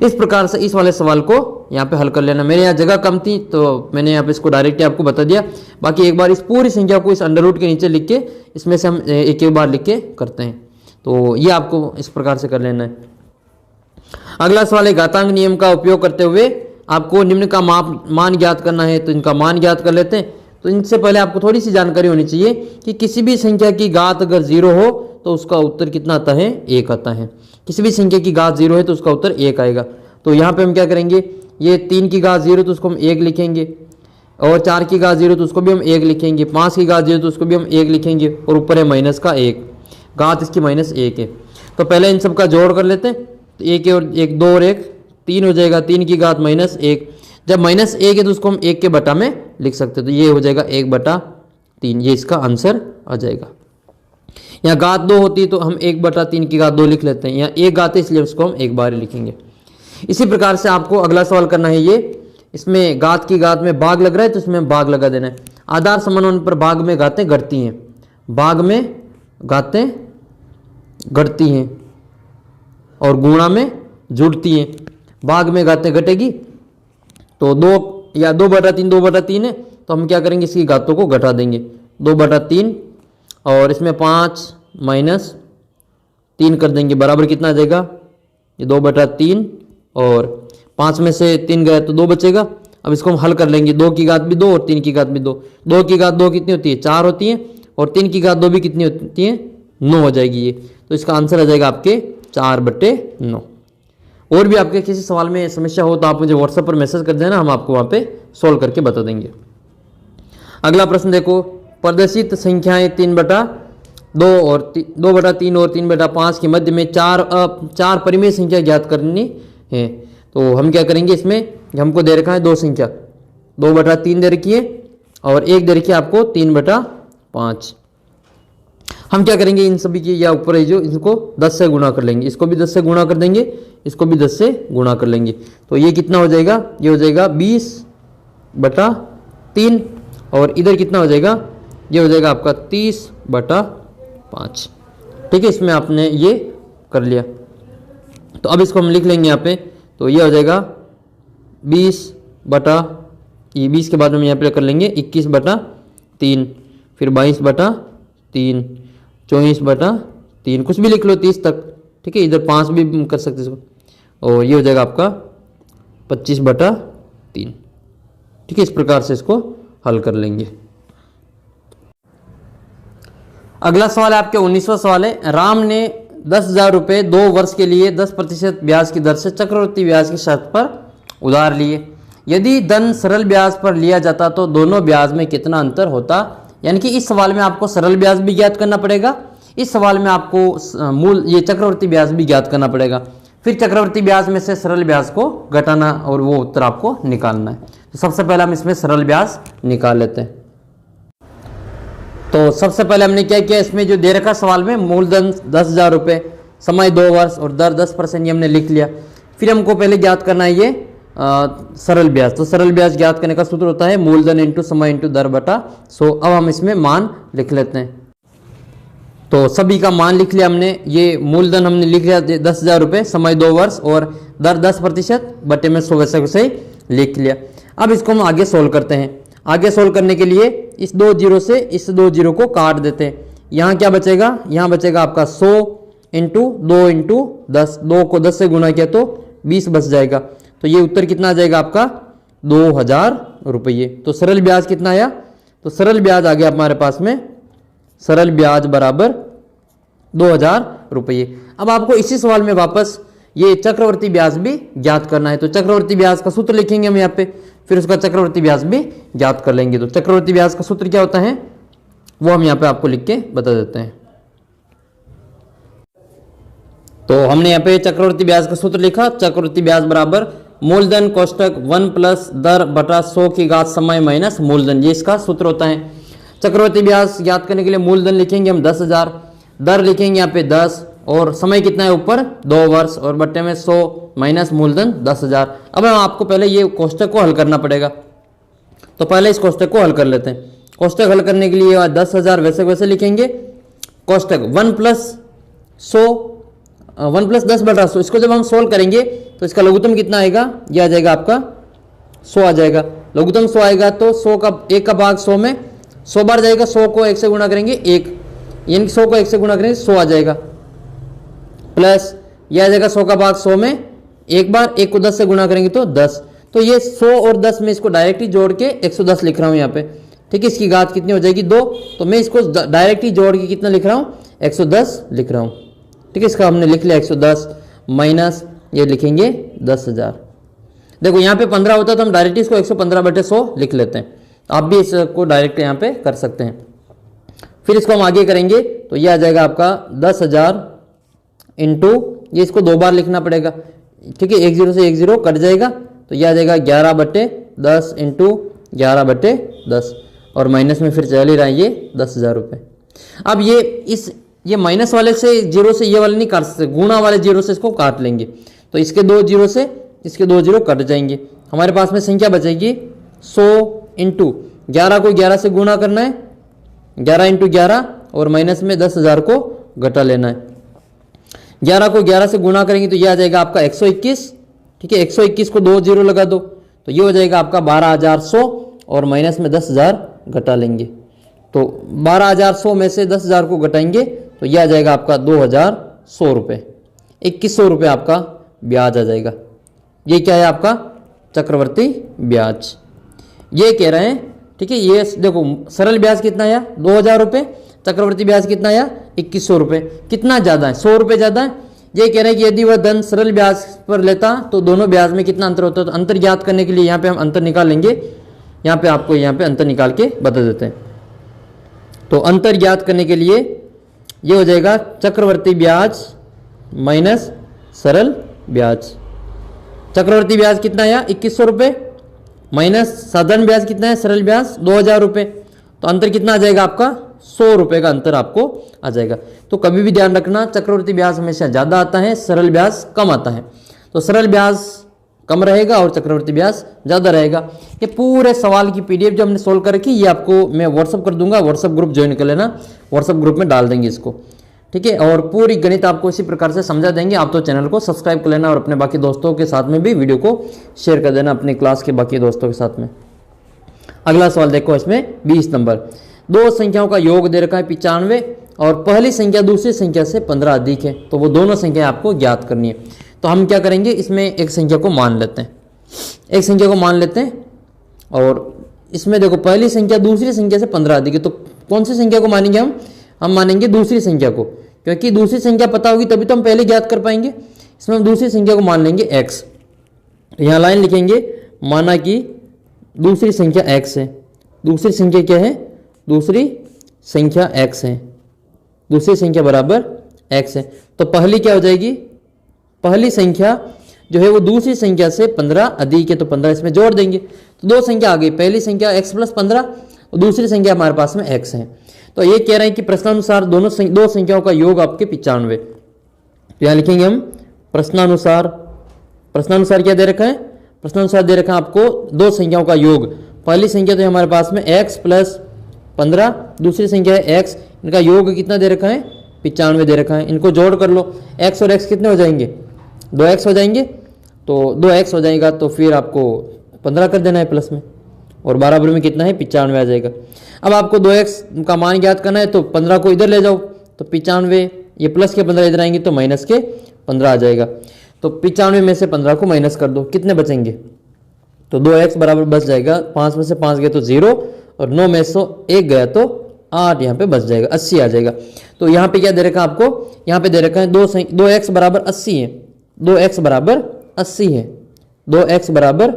इस प्रकार से इस वाले सवाल को यहाँ पे हल कर लेना। मेरे यहाँ जगह कम थी तो मैंने यहाँ पे इसको डायरेक्टली आपको बता दिया। बाकी एक बार इस पूरी संख्या को इस अंडर रूट के नीचे लिख के इसमें से हम एक एक बार लिख के करते हैं। तो ये आपको इस प्रकार से कर लेना है। अगला सवाल है घातांक नियम का उपयोग करते हुए आपको निम्न का मान ज्ञात करना है। तो इनका मान ज्ञात कर लेते हैं। तो इनसे पहले आपको थोड़ी सी जानकारी होनी चाहिए कि किसी भी संख्या की घात अगर 0 हो तो उसका उत्तर कितना आता है 1 आता है। किसी भी संख्या की घात 0 है तो उसका उत्तर 1 आएगा। तो यहाँ पे हम क्या करेंगे, ये 3 की घात 0 तो उसको हम 1 लिखेंगे, और 4 की घात 0 तो उसको भी हम 1 लिखेंगे, 5 की घात 0 तो उसको भी हम 1 लिखेंगे, और ऊपर है माइनस का 1, घात इसकी -1 है। तो पहले इन सब का जोड़ कर लेते हैं। तो 1 और 1 2 और 1 3 हो जाएगा, 3 की घात -1। जब -1 है तो उसको हम 1 के बटा में लिख सकते हैं। तो ये हो जाएगा 1/3, ये इसका आंसर आ जाएगा। यहाँ घात 2 होती है तो हम 1/3 की घात 2 लिख लेते हैं। यहाँ 1 घात है इसलिए उसको हम 1 बार ही लिखेंगे। इसी प्रकार से आपको अगला सवाल करना है। ये इसमें घात की घात में भाग लग रहा है तो इसमें भाग लगा देना है। आधार समान होने पर भाग में घातें घटती हैं, भाग में घातें घटती हैं और गुणा में जुड़ती हैं। भाग में घातें घटेगी तो 2 या 2/3 2/3 है तो हम क्या करेंगे, इसकी घातों को घटा देंगे 2/3 और इसमें 5 - 3 कर देंगे, बराबर कितना आ जाएगा, ये 2/3 और 5 में से 3 गया तो 2 बचेगा। अब इसको हम हल कर लेंगे, 2 की घात भी 2 और 3 की घात भी 2। 2 की घात 2 कितनी होती है 4 होती है, और 3 की घात 2 भी कितनी होती है 9 हो जाएगी ये। तो इसका आंसर आ जाएगा आपके 4/9। और भी आपके किसी सवाल में समस्या हो तो आप मुझे व्हाट्सएप पर मैसेज कर देना, हम आपको वहाँ पे सोल्व करके बता देंगे। अगला प्रश्न देखो, प्रदर्शित संख्याएं 3/2 और 2/3 और 3/5 के मध्य में चार परिमेय संख्या ज्ञात करनी है। तो हम क्या करेंगे, इसमें हमको दे रखा है 2 संख्या, 2/3 दे रखी है और 1 दे रखी है आपको 3/5। हम क्या करेंगे, इन सभी की या ऊपर है जो इसको 10 से गुणा कर लेंगे, इसको भी 10 से गुणा कर देंगे, इसको भी 10 से गुणा कर लेंगे। तो ये कितना हो जाएगा, ये हो जाएगा 20/3 और इधर कितना हो जाएगा ये हो जाएगा आपका 30/5। ठीक है, इसमें आपने ये कर लिया। तो अब इसको हम लिख लेंगे यहाँ पे, तो ये हो जाएगा 20 के बाद हम यहाँ पे कर लेंगे 21/3, फिर 22/3, 24/3, कुछ भी लिख लो 30 तक। ठीक है, इधर 5 भी कर सकते इसको, और ये हो जाएगा आपका 25/3। ठीक है, इस प्रकार से इसको हल कर लेंगे। अगला सवाल है आपके 19वां सवाल है। राम ने 10,000 रुपये 2 वर्ष के लिए 10% ब्याज की दर से चक्रवृद्धि ब्याज की शर्त पर उधार लिए। यदि धन सरल ब्याज पर लिया जाता तो दोनों ब्याज में कितना अंतर होता। यानी कि इस सवाल में आपको सरल ब्याज भी ज्ञात करना पड़ेगा, इस सवाल में आपको मूल ये चक्रवृद्धि ब्याज भी ज्ञात करना पड़ेगा, फिर चक्रवृद्धि ब्याज में से सरल ब्याज को घटाना और वो उत्तर आपको निकालना है। तो सबसे पहले हम इसमें सरल ब्याज निकाल लेते हैं। तो सबसे पहले हमने क्या किया, इसमें जो दे रखा सवाल में मूलधन 10,000 रुपये, समय 2 वर्ष और दर 10% ये हमने लिख लिया। फिर हमको पहले ज्ञात करना है ये सरल ब्याज। तो सरल ब्याज ज्ञात करने का सूत्र होता है मूलधन इंटू समय इंटू दर बटा 100। अब हम इसमें मान लिख लेते हैं। तो सभी का मान लिख लिया हमने। ये मूलधन हमने लिख लिया 10,000 रुपये, समय 2 वर्ष और दर 10% बटे में 100, वैसे वैसे ही लिख लिया। अब इसको हम आगे सोल्व करते हैं। आगे सोल्व करने के लिए इस 2 जीरो से इस 2 जीरो को काट देते हैं। यहाँ क्या बचेगा, यहाँ बचेगा आपका 100 इंटू 2 इंटू 10, 2 को 10 से गुना किया तो 20 बच जाएगा। तो ये उत्तर कितना आ जाएगा आपका 2,000 रुपये। तो सरल ब्याज कितना आया, तो सरल ब्याज आ गया हमारे पास में, सरल ब्याज बराबर 2,000 रुपये। अब आपको इसी सवाल में वापस ये चक्रवर्ती ब्याज भी ज्ञात करना है। तो चक्रवर्ती ब्याज का सूत्र लिखेंगे हम यहाँ पे, फिर उसका चक्रवर्ती ब्याज भी ज्ञात कर लेंगे। तो चक्रवर्ती ब्याज का सूत्र क्या होता है वो हम यहाँ पे आपको लिख के बता देते हैं। तो हमने यहाँ पे चक्रवर्ती ब्याज का सूत्र लिखा, चक्रवर्ती ब्याज बराबर मूलधन कोष्टक 1 प्लस दर बटा 100 की घात समय माइनस मूलधन, ये इसका सूत्र होता है। चक्रवर्ती ब्याज ज्ञात करने के लिए मूलधन लिखेंगे हम 10,000, दर लिखेंगे यहाँ पे 10 और समय कितना है ऊपर 2 वर्ष और बट्टे में 100 माइनस मूलधन 10,000। अब हम आपको पहले ये कोष्टक को हल करना पड़ेगा। तो पहले इस कोष्टक को हल कर लेते हैं। कोष्टक हल करने के लिए 10,000 वैसे वैसे लिखेंगे। कोष्टक 1 प्लस 10 बटा 100, इसको जब हम सोल्व करेंगे तो इसका लघुत्तम कितना आएगा, यह आ जाएगा आपका 100 आ जाएगा। लघुत्तम 100 आएगा तो 100 का 1 का भाग 100 में 100 बार जाएगा, 100 को 1 से गुणा करेंगे 1, यानी 100 को 1 से गुणा करेंगे 100 आ जाएगा, प्लस यह आ जाएगा 100 का भाग 100 में 1 बार, 1 को 10 से गुणा करेंगे तो 10। तो ये 100 और 10 में इसको डायरेक्टली जोड़ के 110 लिख रहा हूँ यहाँ पे। ठीक है, इसकी घात कितनी हो जाएगी 2, तो मैं इसको डायरेक्टली जोड़ के कितना लिख रहा हूँ 110 लिख रहा हूँ। ठीक है, इसका हमने लिख लिया 110 माइनस ये लिखेंगे 10,000। देखो यहाँ पे 15 होता है तो हम डायरेक्टली इसको 115/100 लिख लेते हैं। आप भी इसको डायरेक्ट यहाँ पे कर सकते हैं। फिर इसको हम आगे करेंगे तो ये आ जाएगा आपका 10,000 इंटू, ये इसको 2 बार लिखना पड़ेगा। ठीक है, 1 0 से 1 0 कट जाएगा तो ये आ जाएगा 11/10 इंटू 11/10 और माइनस में फिर चल ही रहा है ये 10,000 रुपये। अब ये माइनस वाले से जीरो से ये वाले नहीं काट सकते, गुणा वाले जीरो से इसको काट लेंगे। तो इसके 2 जीरो से इसके 2 जीरो कट जाएंगे, हमारे पास में संख्या बचेगी 100 इंटू 11 को 11 से गुणा करना है, 11 इंटू 11 और माइनस में 10,000 को घटा लेना है। 11 को 11 से गुणा करेंगे तो ये आ जाएगा आपका 121। ठीक है, 121 को 2 जीरो लगा दो तो ये हो जाएगा आपका 12,100 और माइनस में 10,000 घटा लेंगे। तो 12,100 में से 10,000 को घटाएंगे तो यह आ जाएगा आपका 2,100 रुपये, 2,100 रुपये आपका ब्याज आ जाएगा। ये क्या है आपका चक्रवर्ती ब्याज, ये कह रहे हैं। ठीक है, ये देखो सरल ब्याज कितना आया 2,000 रुपये, चक्रवर्ती ब्याज कितना आया 2,100 रुपये। कितना ज़्यादा है 100 रुपये ज़्यादा है। ये कह रहे हैं कि यदि वह धन सरल ब्याज पर लेता तो दोनों ब्याज में कितना अंतर होता है। तो अंतर ज्ञात करने के लिए यहाँ पे हम अंतर निकाल लेंगे। यहाँ पे आपको यहाँ पे अंतर निकाल के बता देते हैं। तो अंतर ज्ञात करने के लिए ये हो जाएगा चक्रवर्ती ब्याज माइनस सरल ब्याज। चक्रवर्ती ब्याज कितना आया 2,100 रुपये माइनस साधारण ब्याज कितना है सरल ब्याज 2,000 रुपये। तो अंतर कितना आ जाएगा आपका 100 रुपये का अंतर आपको आ जाएगा। तो कभी भी ध्यान रखना चक्रवर्ती ब्याज हमेशा ज़्यादा आता है, सरल ब्याज कम आता है। तो सरल ब्याज कम रहेगा और चक्रवर्ती ब्याज ज़्यादा रहेगा। ये पूरे सवाल की पीडीएफ जो हमने सोल्व कर रखी ये आपको मैं व्हाट्सअप कर दूंगा, व्हाट्सअप ग्रुप ज्वाइन कर लेना, व्हाट्सअप ग्रुप में डाल देंगे इसको, ठीक है। और पूरी गणित आपको इसी प्रकार से समझा देंगे। आप तो चैनल को सब्सक्राइब कर लेना और अपने बाकी दोस्तों के साथ में भी वीडियो को शेयर कर देना, अपनी क्लास के बाकी दोस्तों के साथ में। अगला सवाल देखो, इसमें 20 नंबर, दो संख्याओं का योग दे रखा है 95 और पहली संख्या दूसरी संख्या से 15 अधिक है, तो वो दोनों संख्या आपको ज्ञात करनी है। तो हम क्या करेंगे, इसमें एक संख्या को मान लेते हैं, एक संख्या को मान लेते हैं और इसमें देखो पहली संख्या दूसरी संख्या से 15 अधिक है, तो कौन सी संख्या को मानेंगे हम मानेंगे दूसरी संख्या को, क्योंकि दूसरी संख्या पता होगी तभी तो हम पहले ज्ञात कर पाएंगे। इसमें हम दूसरी संख्या को मान लेंगे x, यहाँ लाइन लिखेंगे, माना कि दूसरी संख्या x है, दूसरी संख्या क्या है, दूसरी संख्या x है, दूसरी संख्या बराबर x है। तो पहली क्या हो जाएगी, पहली संख्या जो है वो दूसरी संख्या से 15 अधिक है, तो 15 इसमें जोड़ देंगे, तो दो संख्या आ गई, पहली संख्या x + 15 और दूसरी संख्या हमारे पास में x है। तो ये कह रहे हैं कि प्रश्नानुसार दो संख्याओं का योग आपके 95। तो यहाँ लिखेंगे हम प्रश्नानुसार, प्रश्नानुसार क्या दे रखा है, प्रश्नानुसार दे रखा है आपको दो संख्याओं का योग। पहली संख्या तो हमारे पास में x + 15, दूसरी संख्या है x, इनका योग कितना दे रखा है, 95 दे रखा है। इनको जोड़ कर लो, x और x कितने हो जाएंगे, 2x हो जाएंगे, तो 2x हो जाएगा, तो फिर आपको 15 कर देना है प्लस में, और बराबर में कितना है, 95 आ जाएगा। अब आपको 2x का मान ज्ञात करना है, तो 15 को इधर ले जाओ, तो 95, ये प्लस के 15 इधर आएंगे तो माइनस के 15 आ जाएगा। तो 95 में से 15 को माइनस कर दो, कितने बचेंगे, तो 2x बराबर बच जाएगा, 5 में से 5 गए तो 0 और 9 में से 1 गया तो 8 यहाँ पे बच जाएगा, 80 आ जाएगा। तो यहाँ पे क्या दे रखा है आपको, यहाँ पे दे रखा है 2x बराबर 80 है, 2x बराबर 80 है, 2x बराबर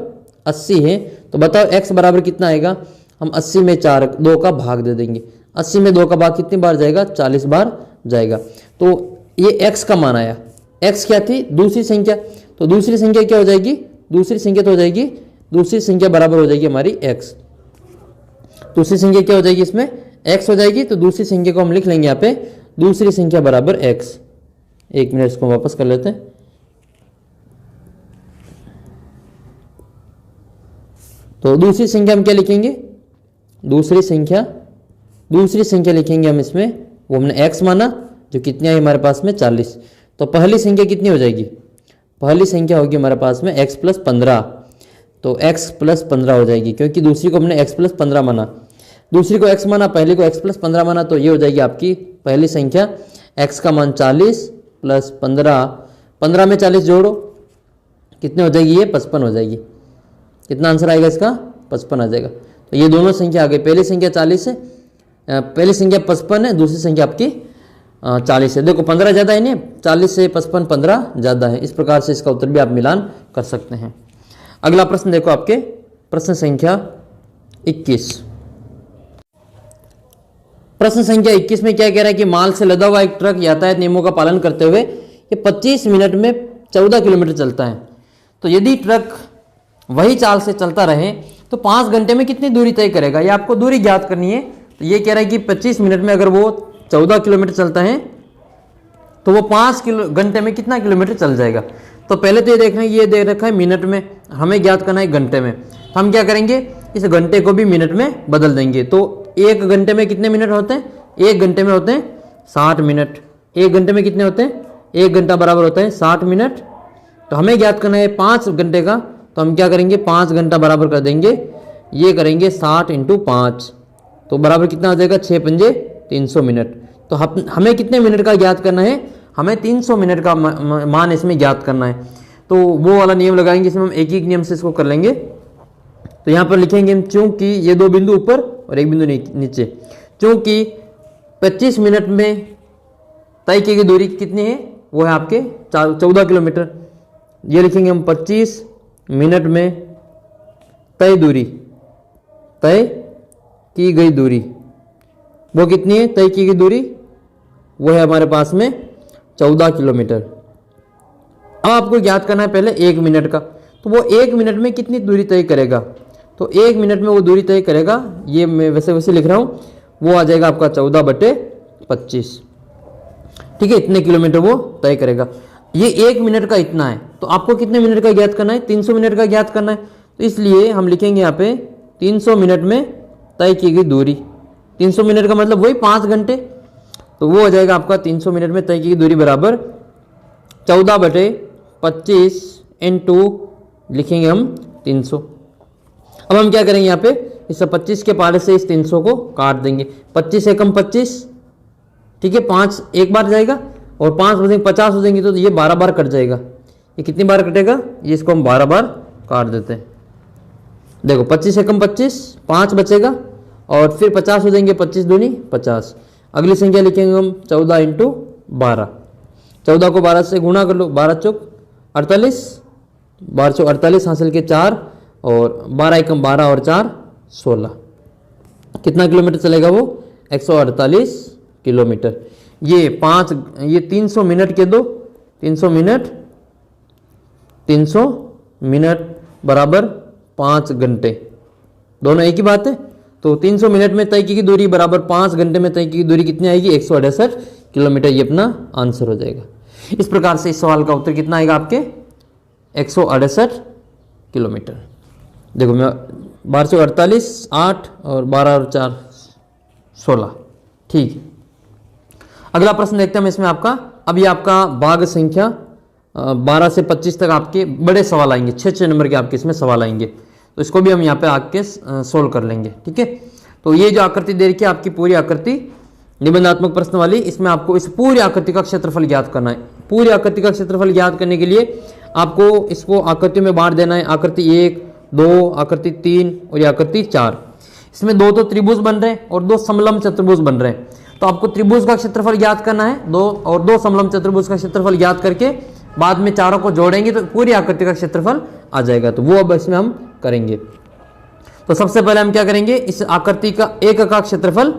80 है। तो बताओ x बराबर कितना आएगा, हम 80 में 2 का भाग दे देंगे, 80 में 2 का भाग कितनी बार जाएगा, 40 बार जाएगा। तो ये x का मान आया, x क्या थी, दूसरी संख्या, तो दूसरी संख्या क्या हो जाएगी, दूसरी संख्या तो हो जाएगी, दूसरी संख्या बराबर हो जाएगी हमारी x, दूसरी संख्या क्या हो जाएगी, इसमें x हो जाएगी, तो दूसरी संख्या को हम लिख लेंगे यहाँ पे, दूसरी संख्या बराबर x। एक मिनट इसको वापस कर लेते हैं। तो दूसरी संख्या हम क्या लिखेंगे, दूसरी संख्या लिखेंगे हम इसमें, वो हमने x माना जो कितनी आई हमारे पास में 40। तो पहली संख्या कितनी हो जाएगी, पहली संख्या होगी हमारे पास में x + 15, तो x + 15 हो जाएगी, क्योंकि दूसरी को हमने x + 15 माना, दूसरी को x माना, पहली को x + 15 माना, तो ये हो जाएगी आपकी पहली संख्या, x का मान 40 + 15, 15 में 40 जोड़ो, कितने हो जाएगी, ये 55 हो जाएगी। कितना आंसर आएगा इसका, 55 आ जाएगा। तो ये दोनों संख्या आ गई, पहली संख्या 40 है, पहली संख्या 55 है, दूसरी संख्या आपकी 40 है। देखो 15 ज़्यादा है नहीं, 40 से 55 15 ज़्यादा है। इस प्रकार से इसका उत्तर भी आप मिलान कर सकते हैं। अगला प्रश्न देखो आपके, प्रश्न संख्या 21। प्रश्न संख्या 21 में क्या कह रहा है कि माल से लदा हुआ एक ट्रक यातायात नियमों का पालन करते हुए ये 25 मिनट में 14 किलोमीटर चलता है। तो यदि ट्रक वही चाल से चलता रहे तो 5 घंटे में कितनी दूरी तय करेगा, ये आपको दूरी ज्ञात करनी है। तो ये कह रहा है कि 25 मिनट में अगर वो 14 किलोमीटर चलता है तो वो 5 घंटे में कितना किलोमीटर चल जाएगा। तो पहले तो ये देखना है, ये दे रखा है मिनट में, हमें ज्ञात करना है घंटे में। तो हम क्या करेंगे, इस घंटे को भी मिनट में बदल देंगे। तो 1 घंटे में कितने मिनट होते हैं, 1 घंटे में होते हैं 60 मिनट। 1 घंटे में कितने होते हैं, 1 घंटा बराबर होता है 60 मिनट। तो हमें ज्ञात करना है 5 घंटे का, तो हम क्या करेंगे, 5 घंटा बराबर कर देंगे, ये करेंगे 60 × 5, तो बराबर कितना हो जाएगा, 6 पंजे 300 मिनट। तो हमें कितने मिनट का ज्ञात करना है, हमें 300 मिनट का मान इसमें ज्ञात करना है। तो वो वाला नियम लगाएंगे, इसमें हम एक नियम से इसको कर लेंगे। तो यहाँ पर लिखेंगे हम, चूंकि ये 2 बिंदु ऊपर और 1 बिंदु नीचे, चूंकि 25 मिनट में तय की गई दूरी कितनी है, वो है आपके 14 किलोमीटर। ये लिखेंगे हम 25 मिनट में तय की गई दूरी, वो कितनी है, तय की गई दूरी वो है हमारे पास में 14 किलोमीटर। अब आपको ज्ञात करना है पहले 1 मिनट का, तो वो 1 मिनट में कितनी दूरी तय करेगा। तो 1 मिनट में वो दूरी तय करेगा, ये मैं वैसे लिख रहा हूँ, वो आ जाएगा आपका 14/25। ठीक है, इतने किलोमीटर वो तय करेगा। ये 1 मिनट का इतना है, तो आपको कितने मिनट का ज्ञात करना है? 300 मिनट का ज्ञात करना है। तो इसलिए हम लिखेंगे यहाँ पे 300 मिनट में तय की गई दूरी। 300 मिनट का मतलब वही 5 घंटे, तो वो हो जाएगा आपका 300 मिनट में तय की गई दूरी बराबर 14/25 इंटू लिखेंगे हम 300। अब हम क्या करेंगे यहाँ पे, इस 25 के पारे से इस 300 को काट देंगे। 25 एकम 25, ठीक है, 5 एक बार जाएगा और 5 बचेंगे 50 हो जाएंगे, तो ये 12 बार कट जाएगा। ये कितनी बार कटेगा? ये इसको हम 12 बार काट देते हैं। देखो 25 एकम 25, 5 बचेगा और फिर 50 हो जाएंगे, 25 दूनी 50। अगली संख्या लिखेंगे हम 14 इंटू 12। 14 को 12 से गुणा कर लो, 12 चौक 48, 12 चौक 48 हासिल के 4 और 12 एकम 12 और 4 16। कितना किलोमीटर चलेगा वो? 148 किलोमीटर। ये 300 मिनट के दो, 300 मिनट बराबर 5 घंटे, दोनों एक ही बात है। तो 300 मिनट में तय की दूरी बराबर 5 घंटे में तय की दूरी कितनी आएगी? 168 किलोमीटर। ये अपना आंसर हो जाएगा। इस प्रकार से इस सवाल का उत्तर कितना आएगा आपके? 168 किलोमीटर। देखो मैं 12 से 48, 8 और 12 और 4 16। ठीक है, अगला प्रश्न देखते हैं हम इसमें आपका। अब ये आपका भाग संख्या 12 से 25 तक आपके बड़े सवाल आएंगे, 6 नंबर के आपके इसमें सवाल आएंगे, तो इसको भी हम यहाँ पे आके सोल्व कर लेंगे। ठीक है, तो ये जो आकृति दे रखी है आपकी पूरी आकृति निबंधात्मक प्रश्न वाली, इसमें आपको इस पूरी आकृति का क्षेत्रफल ज्ञात करना है। पूरी आकृति का क्षेत्रफल ज्ञात करने के लिए आपको इसको आकृति में बांट देना है। आकृति 1, 2, आकृति 3 और ये आकृति 4। इसमें 2 तो त्रिभुज बन रहे हैं और 2 समलंब चतुर्भुज बन रहे हैं। तो आपको त्रिभुज का क्षेत्रफल ज्ञात करना है, 2 और 2 समलंब चतुर्भुज का क्षेत्रफल ज्ञात करके बाद में चारों को जोड़ेंगे तो पूरी आकृति का क्षेत्रफल आ जाएगा। तो वो अब इसमें हम करेंगे। तो सबसे पहले हम क्या करेंगे, इस आकृति का एक का क्षेत्रफल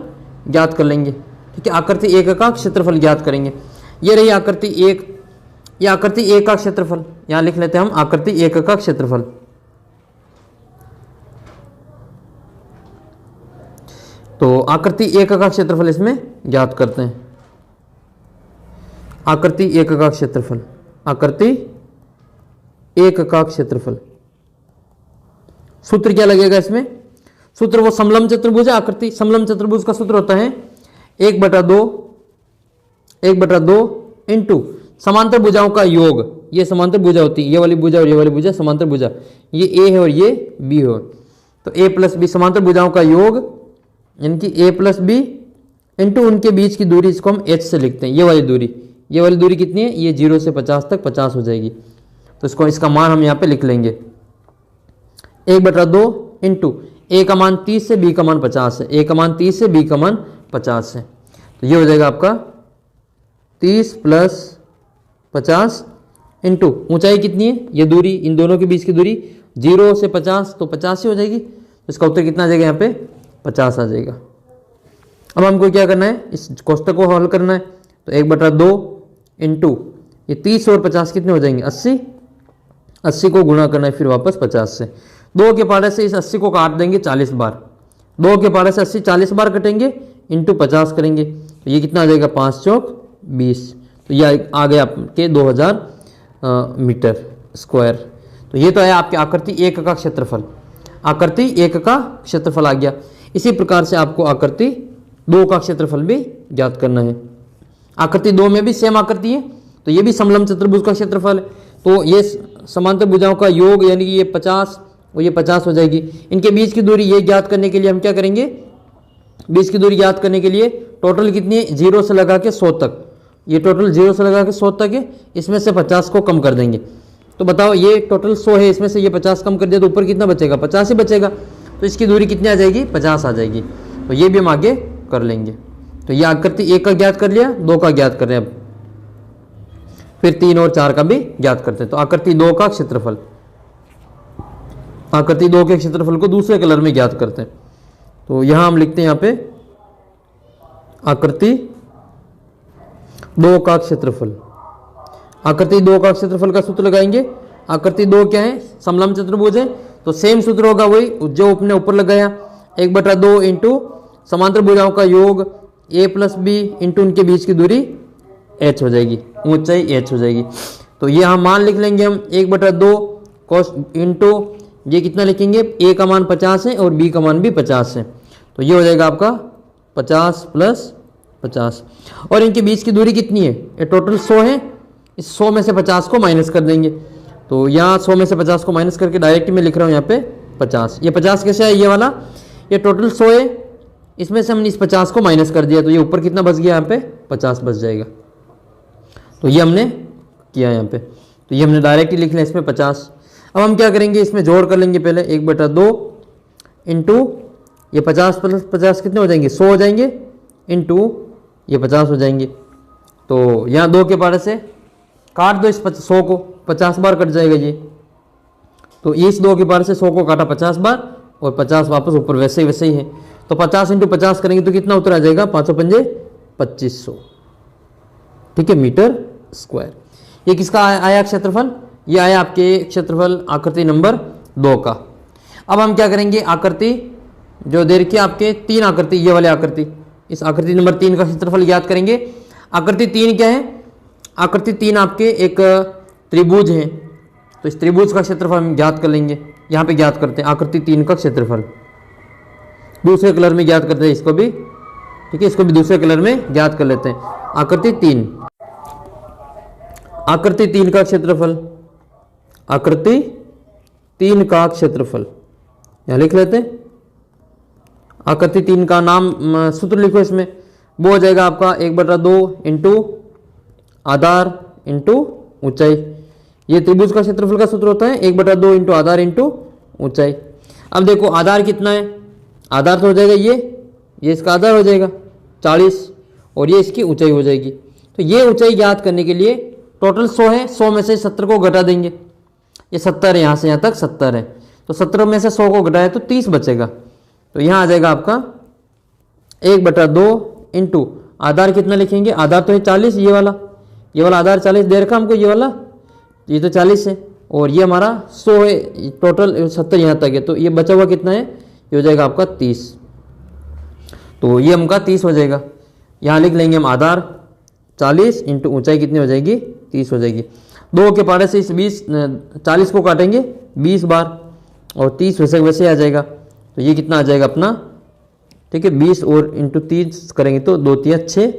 ज्ञात कर लेंगे। ठीक है, आकृति 1 का क्षेत्रफल ज्ञात करेंगे। ये रही आकृति 1, ये आकृति 1 का क्षेत्रफल, यहां लिख लेते हैं हम आकृति 1 का क्षेत्रफल। तो आकृति 1 का क्षेत्रफल इसमें ज्ञात करते हैं। आकृति 1 का क्षेत्रफल, आकृति 1 का क्षेत्रफल। सूत्र क्या लगेगा इसमें? सूत्र वो समलंब चतुर्भुज है। आकृति समलंब चतुर्भुज का सूत्र होता है 1/2 इंटू समांतर भुजाओं का योग। ये समांतर भुजा होती है, ये वाली भुजा और ये वाली भुजा समांतर भुजा, ये ए है और ये बी है। तो a प्लस बी समांतर भुजाओं का योग, यानी कि a प्लस बी इंटू उनके बीच की दूरी, इसको हम h से लिखते हैं। ये वाली दूरी कितनी है? ये 0 से 50 तक 50 हो जाएगी। तो इसको इसका मान हम यहाँ पे लिख लेंगे 1/2 इंटू a का मान 30 से b का मान 50 है, a का मान 30 से b का मान 50 है। तो ये हो जाएगा आपका 30 प्लस 50 इंटू ऊंचाई कितनी है? ये दूरी, इन दोनों के बीच की दूरी 0 से 50, तो 50 ही हो जाएगी। तो इसका उत्तर कितना आ जाएगा? यहाँ पे 50 आ जाएगा। अब हमको क्या करना है, इस कोष्टक को हल करना है। तो 1/2 इंटू ये 30 और 50 कितने हो जाएंगे? 80। 80 को गुणा करना है फिर वापस 50 से। 2 के पारे से इस 80 को काट देंगे 40 बार। 2 के पारे से 80 40 बार कटेंगे, इंटू 50 करेंगे, तो ये कितना आ जाएगा? 5 चौक 20। तो ये आ गया आपके 2000 मीटर स्क्वायर। तो ये तो है आपके आकृति 1 का क्षेत्रफल। आकृति 1 का क्षेत्रफल आ गया। इसी प्रकार से आपको आकृति 2 का क्षेत्रफल भी ज्ञात करना है। आकृति 2 में भी सेम आकृति है, तो ये भी समलंब चतुर्भुज का क्षेत्रफल है। तो ये समांतर भुजाओं का योग, यानी कि ये 50 और ये 50 हो जाएगी। इनके बीच की दूरी ये ज्ञात करने के लिए हम क्या करेंगे, बीच की दूरी ज्ञात करने के लिए टोटल कितनी है? 0 से लगा के 100 तक। ये टोटल 0 से लगा के 100 तक है, इसमें से 50 को कम कर देंगे। तो बताओ, ये टोटल 100 है, इसमें से ये 50 कम कर दिया तो ऊपर कितना बचेगा? 50 ही बचेगा। तो इसकी दूरी कितनी आ जाएगी? 50 आ जाएगी। तो ये भी हम आगे कर लेंगे। तो ये आकृति 1 का ज्ञात कर लिया, 2 का ज्ञात कर रहे हैं। अब फिर 3 और 4 का भी ज्ञात करते हैं। तो आकृति 2 का क्षेत्रफल, आकृति 2 के क्षेत्रफल को दूसरे कलर में ज्ञात करते हैं। तो यहां हम लिखते हैं यहाँ पे आकृति 2 का क्षेत्रफल। आकृति 2 का क्षेत्रफल का सूत्र लगाएंगे। आकृति 2 क्या है? समलंब चतुर्भुज है, तो सेम सूत्र होगा वही जो अपने ऊपर लगाया। 1/2 इंटू समांतर भुजाओं का योग a प्लस बी इंटू उनके बीच की दूरी h हो जाएगी, ऊंचाई h हो जाएगी। तो ये हम मान लिख लेंगे हम 1/2 cos इंटू ये कितना लिखेंगे, a का मान 50 है और b का मान भी 50 है। तो ये हो जाएगा आपका 50 + 50। और इनके बीच की दूरी कितनी है, ये टोटल 100 है। इस 100 में से 50 को माइनस कर देंगे। तो यहाँ 100 में से 50 को माइनस करके डायरेक्ट मैं लिख रहा हूँ यहाँ पे 50। ये 50 कैसे है, ये वाला, ये टोटल 100 है, इसमें से हमने इस 50 को माइनस कर दिया, तो ये ऊपर कितना बच गया, यहाँ पे 50 बच जाएगा। तो ये हमने किया यहाँ पे, तो ये हमने डायरेक्ट ही लिख लिया इसमें 50। अब हम क्या करेंगे, इसमें जोड़ कर लेंगे पहले 1/2 इंटू ये 50 + 50 कितने हो जाएंगे, 100 हो जाएंगे, इंटू ये 50 हो जाएंगे। तो यहाँ 2 के पारे से काट दो इस 100 को, 50 बार कट जाएगा ये। तो इस 2 के पारे से 100 को काटा 50 बार और 50 वापस ऊपर वैसे ही है। तो 50 × 50 करेंगे तो कितना उत्तर आ जाएगा, 5 × 5 = 2500, ठीक है, मीटर स्क्वायर। ये किसका आया क्षेत्रफल, ये आया आपके क्षेत्रफल आकृति नंबर 2 का। अब हम क्या करेंगे, आकृति जो दे रखी है आपके 3 आकृति, ये वाले आकृति, इस आकृति नंबर 3 का क्षेत्रफल ज्ञात करेंगे। आकृति 3 क्या है, आकृति 3 आपके एक त्रिभुज है। तो इस त्रिभुज का क्षेत्रफल हम ज्ञात कर लेंगे, यहाँ पे ज्ञात करते हैं आकृति 3 का क्षेत्रफल। दूसरे कलर में ज्ञात करते हैं इसको भी, ठीक है, इसको भी दूसरे कलर में ज्ञात कर लेते हैं। आकृति 3, आकृति 3 का क्षेत्रफल, आकृति 3 का क्षेत्रफल यहाँ लिख लेते हैं। आकृति 3 का नाम सूत्र लिखो इसमें, वो हो जाएगा आपका 1/2 इंटू आधार इंटू ऊंचाई। ये त्रिभुज का क्षेत्रफल का सूत्र होता है 1/2 इंटू आधार इंटू ऊंचाई। अब देखो आधार कितना है, आधार तो हो जाएगा ये इसका आधार हो जाएगा 40 और ये इसकी ऊंचाई हो जाएगी। तो ये ऊंचाई ज्ञात करने के लिए टोटल 100 है, 100 में से 70 को घटा देंगे, ये 70 है, यहाँ से यहाँ तक 70 है। तो 70 में से 100 को घटाए तो 30 बचेगा। तो यहाँ आ जाएगा आपका 1/2 इंटू आधार कितना लिखेंगे, आधार तो है 40, ये वाला आधार 40 दे रखा हमको, ये वाला ये तो 40 है और ये हमारा 100 है, टोटल 70 यहाँ तक है। तो ये बचा हुआ कितना है, ये हो जाएगा आपका 30। तो ये हमका 30 हो जाएगा। यहाँ लिख लेंगे हम आधार 40 इंटू ऊंचाई कितनी हो जाएगी, 30 हो जाएगी। 2 के पारे से इस 40 को काटेंगे 20 बार और 30 वैसे आ जाएगा। तो ये कितना आ जाएगा अपना, ठीक है, 20 और इंटू 30 करेंगे तो 2 × 3 = 6,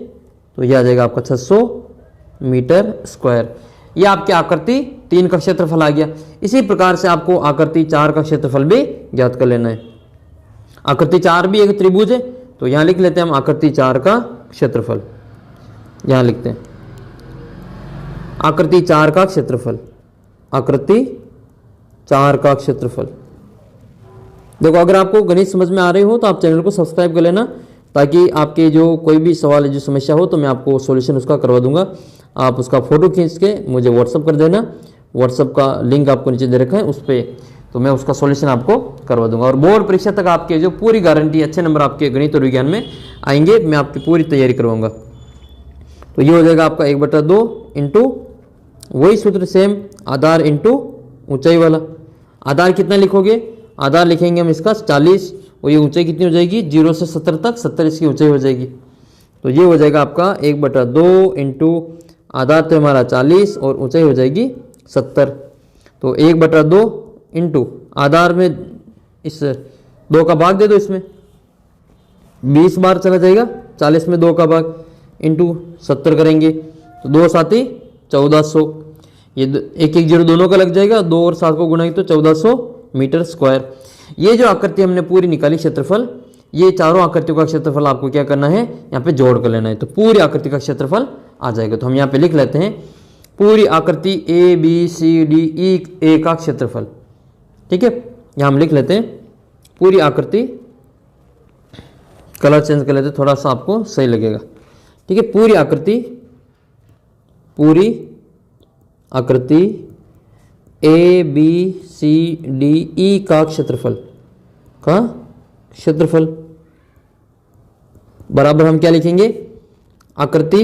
तो ये आ जाएगा आपका 600 मीटर स्क्वायर। ये आपके आकृति 3 का क्षेत्रफल आ गया। इसी प्रकार से आपको आकृति 4 का क्षेत्रफल भी ज्ञात कर लेना है। आकृति 4 भी एक त्रिभुज है, तो यहाँ लिख लेते हैं हम आकृति 4 का क्षेत्रफल। यहाँ लिखते हैं आकृति 4 का क्षेत्रफल, आकृति 4 का क्षेत्रफल। देखो अगर आपको गणित समझ में आ रही हो तो आप चैनल को सब्सक्राइब कर लेना, ताकि आपके जो कोई भी सवाल जो समस्या हो तो मैं आपको सॉल्यूशन उसका करवा दूंगा। आप उसका फोटो खींच के मुझे व्हाट्सअप कर देना, व्हाट्सअप का लिंक आपको नीचे दे रखा है उस पर, तो मैं उसका सॉल्यूशन आपको करवा दूंगा। और बोर्ड परीक्षा तक आपके जो पूरी गारंटी, अच्छे नंबर आपके गणित और विज्ञान में आएंगे, मैं आपकी पूरी तैयारी करवाऊंगा। तो ये हो जाएगा आपका 1/2 इंटू वही सूत्र सेम, आधार इंटू ऊंचाई वाला। आधार कितना लिखोगे, आधार लिखेंगे हम इसका 40 और ये ऊंचाई कितनी हो जाएगी, 0 से 70 तक, 70 इसकी ऊंचाई हो जाएगी। तो ये हो जाएगा आपका 1/2 इंटू आधार तो हमारा 40 और ऊंचाई हो जाएगी 70। तो 1/2 इंटू आधार में इस 2 का भाग दे दो, इसमें 20 बार चला जाएगा, 40 में 2 का भाग इंटू 70 करेंगे तो 2 × 7 = 1400। ये 1 0 दोनों का लग जाएगा, 2 और 7 को गुणाएंगे तो 1400 मीटर स्क्वायर। ये जो आकृति हमने पूरी निकाली क्षेत्रफल, ये चारों आकृतियों का क्षेत्रफल आपको क्या करना है, यहाँ पे जोड़ कर लेना है, तो पूरी आकृति का क्षेत्रफल आ जाएगा। तो हम यहाँ पे लिख लेते हैं पूरी आकृति ABCDE का क्षेत्रफल, ठीक है। यहाँ हम लिख लेते हैं पूरी आकृति, कलर चेंज कर लेते हैं थोड़ा सा आपको सही लगेगा, ठीक है। पूरी आकृति ABCDE का क्षेत्रफल बराबर हम क्या लिखेंगे, आकृति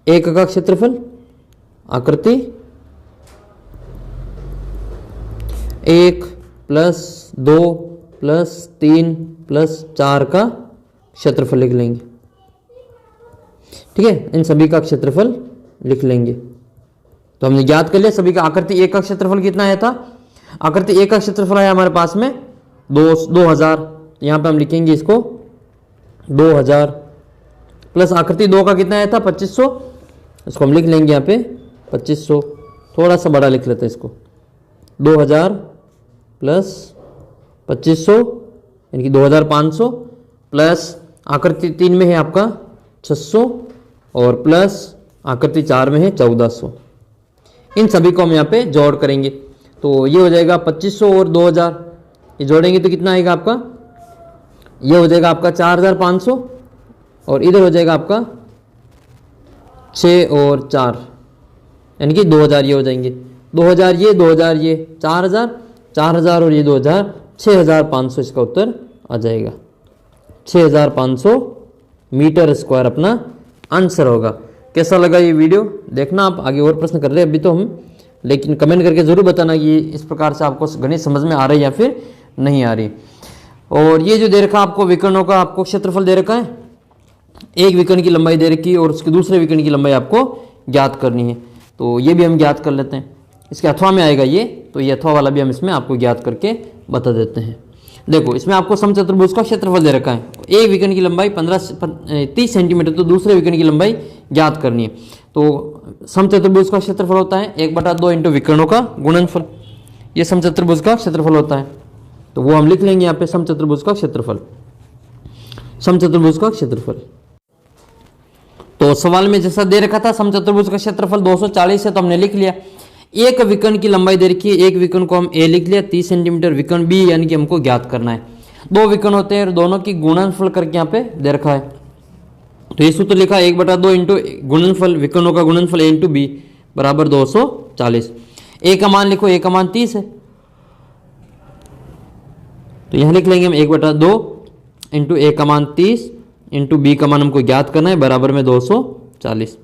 1 का क्षेत्रफल, आकृति 1 + 2 + 3 + 4 का क्षेत्रफल लिख लेंगे। ठीक है, इन सभी का क्षेत्रफल लिख लेंगे। तो हमने ज्ञात कर लिया सभी का। आकृति ए का क्षेत्रफल कितना आया था? आकृति ए का क्षेत्रफल है हमारे पास में 2000। यहाँ पे हम लिखेंगे इसको 2000 प्लस आकृति 2 का कितना आया था? 2500। इसको हम लिख लेंगे यहाँ पे 2500, थोड़ा सा बड़ा लिख लेते हैं इसको। 2000 प्लस 2500 यानी कि 2500 प्लस आकृति 3 में है आपका 600 और प्लस आकृति 4 में है 1400। इन सभी को हम यहाँ पे जोड़ करेंगे तो ये हो जाएगा 2500 और 2000, ये जोड़ेंगे तो कितना आएगा आपका? ये हो जाएगा आपका 4500 और इधर हो जाएगा आपका 6 और 4 यानी कि 2000 ये हो जाएंगे। 2000 ये 2000 ये 4000 4000 और ये 2000 6500 इसका उत्तर आ जाएगा। 6500 मीटर स्क्वायर अपना आंसर होगा। कैसा लगा ये वीडियो? देखना आप आगे और प्रश्न कर रहे हैं अभी तो हम, लेकिन कमेंट करके ज़रूर बताना कि इस प्रकार से आपको गणित समझ में आ रही है या फिर नहीं आ रही। और ये जो दे रखा आपको विकर्णों का आपको क्षेत्रफल दे रखा है, एक विकर्ण की लंबाई दे रखी है और उसके दूसरे विकर्ण की लंबाई आपको ज्ञात करनी है। तो ये भी हम ज्ञात कर लेते हैं। इसके अथवा में आएगा ये, तो ये अथवा वाला भी हम इसमें आपको ज्ञात करके बता देते हैं। देखो इसमें आपको समचतुर्भुज का क्षेत्रफल दे रखा है। एक विकर्ण की लंबाई 30 सेंटीमीटर, तो दूसरे विकर्ण की लंबाई ज्ञात करनी है। तो समचतुर्भुज का क्षेत्रफल होता है 1/2 इंटू विकर्णों का गुणनफल। ये समचतुर्भुज का क्षेत्रफल होता है, तो वो हम लिख लेंगे यहाँ पे समचतुर्भुज का क्षेत्रफल। समचतुर्भुज का क्षेत्रफल तो सवाल में जैसा दे रखा था समचतुर्भुज का क्षेत्रफल 240 है, तो हमने लिख लिया। एक विकर्ण की लंबाई दे रखी है, एक विकर्ण को हम ए लिख लिया 30 सेंटीमीटर, विकर्ण बी यानी कि हमको ज्ञात करना है। दो विकर्ण होते हैं और दोनों की गुणनफल करके यहाँ पे दे रखा है। तो ये सूत्र लिखा 1/2 इंटू गुणनफल विकर्णों का गुणनफल ए इंटू बी बराबर 240। ए का मान लिखो, ए का मान 30 है, तो यहां लिख लेंगे हम 1/2 इंटू ए का मान 30 इंटू बी का मान हमको ज्ञात करना है बराबर में 240।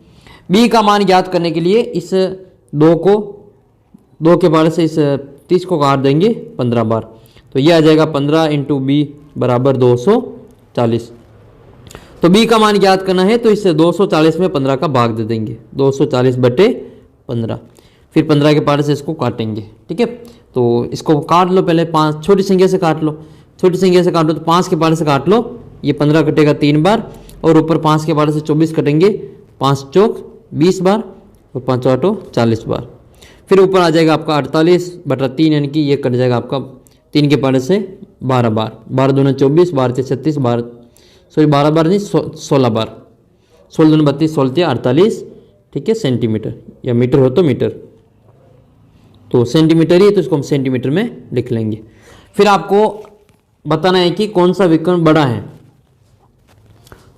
बी का मान ज्ञात करने के लिए इस 2 के बार से इस 30 को काट देंगे 15 बार, तो ये आ जाएगा 15 इंटू बी बराबर 240। तो बी का मान ज्ञात करना है तो इस 240 में 15 का भाग दे देंगे, 240/15। फिर 15 के पारे से इसको काटेंगे। ठीक है, तो इसको काट लो पहले, 5 छोटी संख्या से काट लो, छोटी संख्या से काटो तो 5 के पारे से काट लो, ये 15 कटेगा 3 बार और ऊपर 5 के पारे से 24 कटेंगे, 5 चौक 20 बार और 5 आठो 40 बार। फिर ऊपर आ जाएगा आपका 48/3 यानी कि ये कट जाएगा आपका 3 के पारे से 12 बार, 12 दूना 24, 12 36 बार, सॉरी 12 बार नहीं 16 बार, 16 दूना 32, 16 48। ठीक है, सेंटीमीटर या मीटर हो तो मीटर, तो सेंटीमीटर ही है तो इसको हम सेंटीमीटर में लिख लेंगे। फिर आपको बताना है कि कौन सा विकर्ण बड़ा है,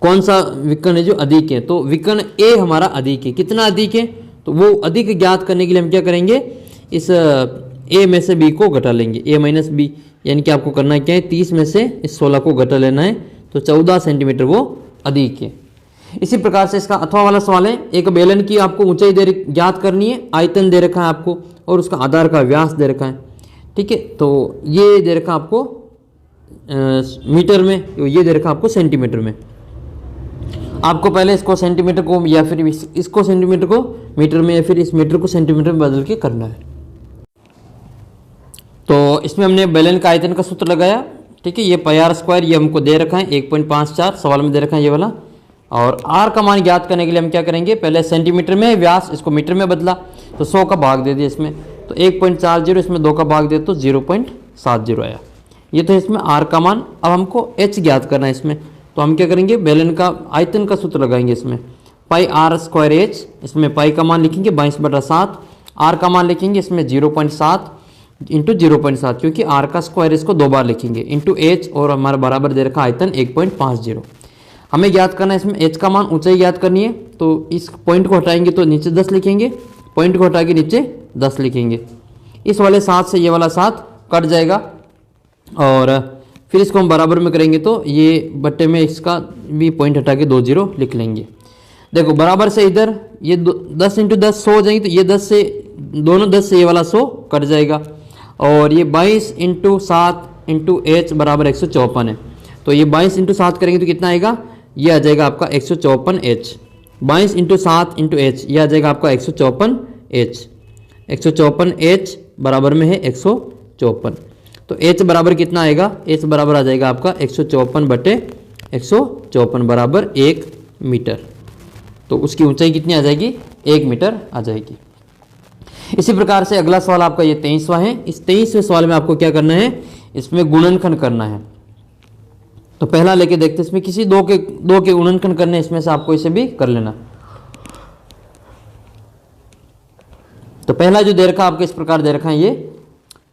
कौन सा विकर्ण है जो अधिक है। तो विकर्ण ए हमारा अधिक है, कितना अधिक है? तो वो अधिक ज्ञात करने के लिए हम क्या करेंगे, इस ए में से बी को घटा लेंगे, ए माइनस बी, यानी कि आपको करना क्या है 30 में से इस 16 को घटा लेना है, तो 14 सेंटीमीटर वो अधिक है। इसी प्रकार से इसका अथवा वाला सवाल है, एक बेलन की आपको ऊंचाई ज्ञात करनी है, आयतन दे रखा है आपको और उसका आधार का व्यास दे रखा है। ठीक है, तो ये दे रखा आपको मीटर में, ये दे रखा आपको सेंटीमीटर में। आपको पहले इसको सेंटीमीटर को या फिर इसको सेंटीमीटर को मीटर में या फिर इस मीटर को सेंटीमीटर में बदल के करना है। तो इसमें हमने बेलन का आयतन का सूत्र लगाया। ठीक है, ये πr², ये हमको दे रखा है 1.54 सवाल में दे रखा है ये वाला। और r का मान ज्ञात करने के लिए हम क्या करेंगे, पहले सेंटीमीटर में व्यास, इसको मीटर में बदला तो 100 का भाग दे दिया इसमें, तो 1.40, इसमें 2 का भाग दे तो 0.70 आया। ये तो इसमें r का मान। अब हमको h ज्ञात करना है इसमें, तो हम क्या करेंगे, बेलन का आयतन का सूत्र लगाएंगे इसमें, πr²h, इसमें पाई का मान लिखेंगे 22/7, r का मान लिखेंगे इसमें 0.7 इंटू 0.7, क्योंकि r का स्क्वायर इसको 2 बार लिखेंगे, इंटू h, और हमारा बराबर दे रखा आयतन 1.50। हमें ज्ञात करना है इसमें h का मान, ऊंचाई ज्ञात करनी है, तो इस पॉइंट को हटाएंगे तो नीचे 10 लिखेंगे, पॉइंट को हटा के नीचे 10 लिखेंगे। इस वाले 7 से ये वाला 7 कट जाएगा और फिर इसको हम बराबर में करेंगे तो ये बट्टे में इसका भी पॉइंट हटा के 2 0 लिख लेंगे। देखो बराबर से इधर ये 10 इंटू 10 100 हो जाएंगे, तो ये 10 से दोनों 10 से ये वाला 100 कट जाएगा, और ये 22 इंटू 7 इंटू h बराबर 154 है, तो ये 22 इंटू 7 करेंगे तो कितना आएगा, ये आ जाएगा आपका 154h। 22 इंटू 7 इंटू एच, यह आ जाएगा आपका 154H। 154H बराबर में है 154। तो H बराबर कितना आएगा? H बराबर आ जाएगा आपका 154/154 बराबर 1 मीटर। तो उसकी ऊंचाई कितनी आ जाएगी? 1 मीटर आ जाएगी। इसी प्रकार से अगला सवाल आपका ये 23वां है। इस 23वें सवाल में आपको क्या करना है? इसमें गुणनखंड करना है। तो पहला लेके देखते हैं, इसमें किसी दो के गुणनखंड करने, इसमें से आपको इसे भी कर लेना। तो पहला जो दे रखा आपको इस प्रकार दे रखा है, ये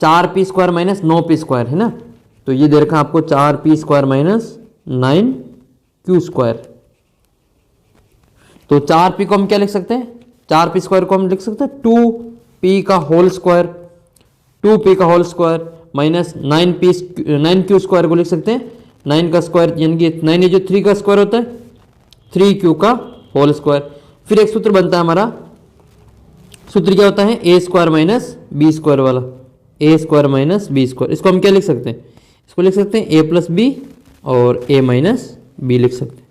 4p² माइनस 9p² है ना। तो ये दे रखा आपको 4p² माइनस 9q²। तो 4p को हम क्या लिख सकते हैं? 4p² को हम लिख सकते हैं 2p का होल स्क्वायर, 2p का होल स्क्वायर माइनस 9q² को लिख सकते हैं 9 का स्क्वायर, यानी कि 9 ये जो 3 का स्क्वायर होता है 3q का होल स्क्वायर। फिर एक सूत्र बनता है हमारा, सूत्र क्या होता है? a² माइनस b² वाला, a² माइनस b²। इसको हम क्या लिख सकते हैं? इसको लिख सकते हैं a प्लस बी और a माइनस बी लिख सकते हैं।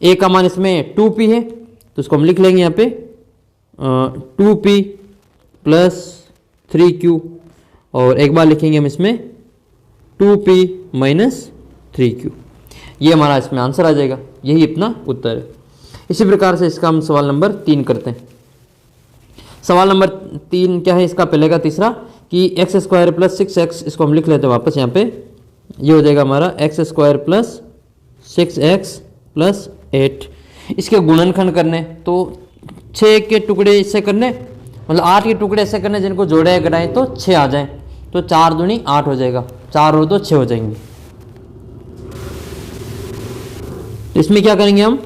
a का मान इसमें 2p है, तो इसको हम लिख लेंगे यहाँ पे 2p प्लस 3q, और एक बार लिखेंगे हम इसमें 2p माइनस 3q। ये हमारा इसमें आंसर आ जाएगा, यही अपना उत्तर है। इसी प्रकार से इसका हम सवाल नंबर 3 करते हैं। सवाल नंबर 3 क्या है इसका? पहले का तीसरा कि x² प्लस 6x, इसको हम लिख लेते हैं वापस यहाँ पे। ये हो जाएगा हमारा x² प्लस 6x प्लस 8। इसके गुणनखंड करने, तो 6 के टुकड़े इससे करने, मतलब 8 के टुकड़े ऐसे करने जिनको जोड़े घटाएं तो 6 आ जाएं। तो 4 दूनी 8 हो जाएगा, 4 और 2 6 हो जाएंगे। तो इसमें क्या करेंगे हम?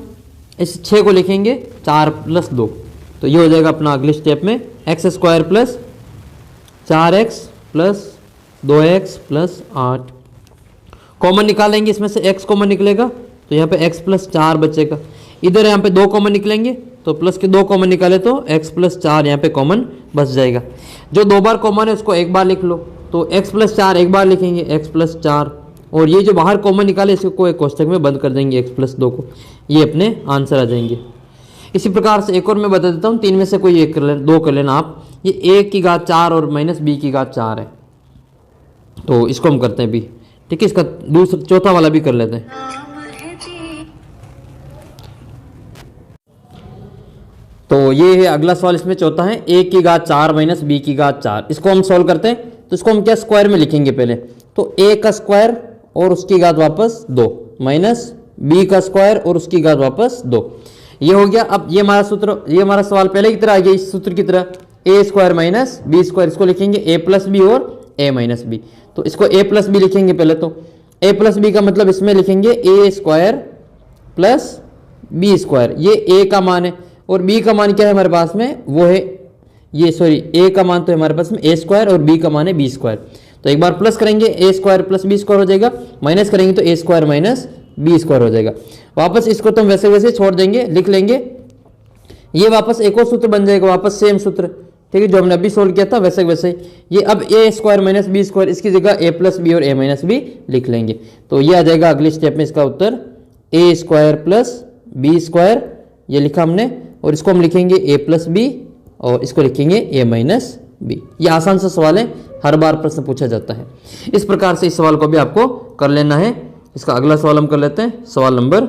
इस 6 को लिखेंगे 4 प्लस 2। तो ये हो जाएगा अपना अगले स्टेप में x² plus 4x plus 2x plus 8। Common निकालेंगे, इसमें से x कॉमन निकलेगा तो यहाँ पे x प्लस 4 बचेगा। इधर यहाँ पे 2 कॉमन निकलेंगे तो प्लस के 2 कॉमन निकाले तो x प्लस 4 यहाँ पे कॉमन बच जाएगा। जो 2 बार कॉमन है उसको एक बार लिख लो, तो x प्लस 4 एक बार लिखेंगे x प्लस 4, और ये जो बाहर कॉमन निकाले इसको एक कोष्टक में बंद कर देंगे x प्लस 2 को। ये अपने आंसर आ जाएंगे। इसी प्रकार से एक और मैं बता देता हूँ, 3 में से कोई एक कर लेना, 2 कर लेना आप। ये a की घात 4 और माइनस b की घात 4 है, तो इसको हम करते हैं b। ठीक है, इसका दूसरा चौथा वाला भी कर लेते हैं। तो ये है अगला सवाल, इसमें चौथा है a की घात 4 माइनस b की घात 4। इसको हम सॉल्व करते हैं, तो इसको हम क्या स्क्वायर में लिखेंगे पहले। तो a का स्क्वायर और उसकी घात वापस 2 माइनस b का स्क्वायर और उसकी घात वापस 2। ये हो गया। अब ये हमारा सूत्र, ये हमारा सवाल पहले की तरह आ गया, इस सूत्र की तरह a² माइनस b²। इसको लिखेंगे a प्लस बी और a माइनस बी। तो इसको a प्लस बी लिखेंगे पहले। तो a प्लस बी का मतलब इसमें लिखेंगे a² प्लस b²। ये a का मान है और b का मान क्या है हमारे पास में? वो है ये, सॉरी, a का मान तो हमारे पास में a² और b का मान है b²। तो एक बार प्लस करेंगे a² प्लस b² हो जाएगा, माइनस करेंगे तो a² माइनस b² हो जाएगा। वापस इसको तो हम वैसे वैसे छोड़ देंगे, लिख लेंगे। ये वापस एक और सूत्र बन जाएगा, वापस सेम सूत्र, ठीक है, जो हमने अभी सोल्व किया था वैसे वैसे। ये अब a² माइनस b², इसकी जगह a प्लस बी और a माइनस बी लिख लेंगे। तो ये आ जाएगा अगले स्टेप में इसका उत्तर a² प्लस b², ये लिखा हमने, और इसको हम लिखेंगे a प्लस बी और इसको लिखेंगे a माइनस बी। ये आसान सा सवाल है, हर बार प्रश्न पूछा जाता है। इस प्रकार से इस सवाल को भी आपको कर लेना है। इसका अगला सवाल हम कर लेते हैं, सवाल नंबर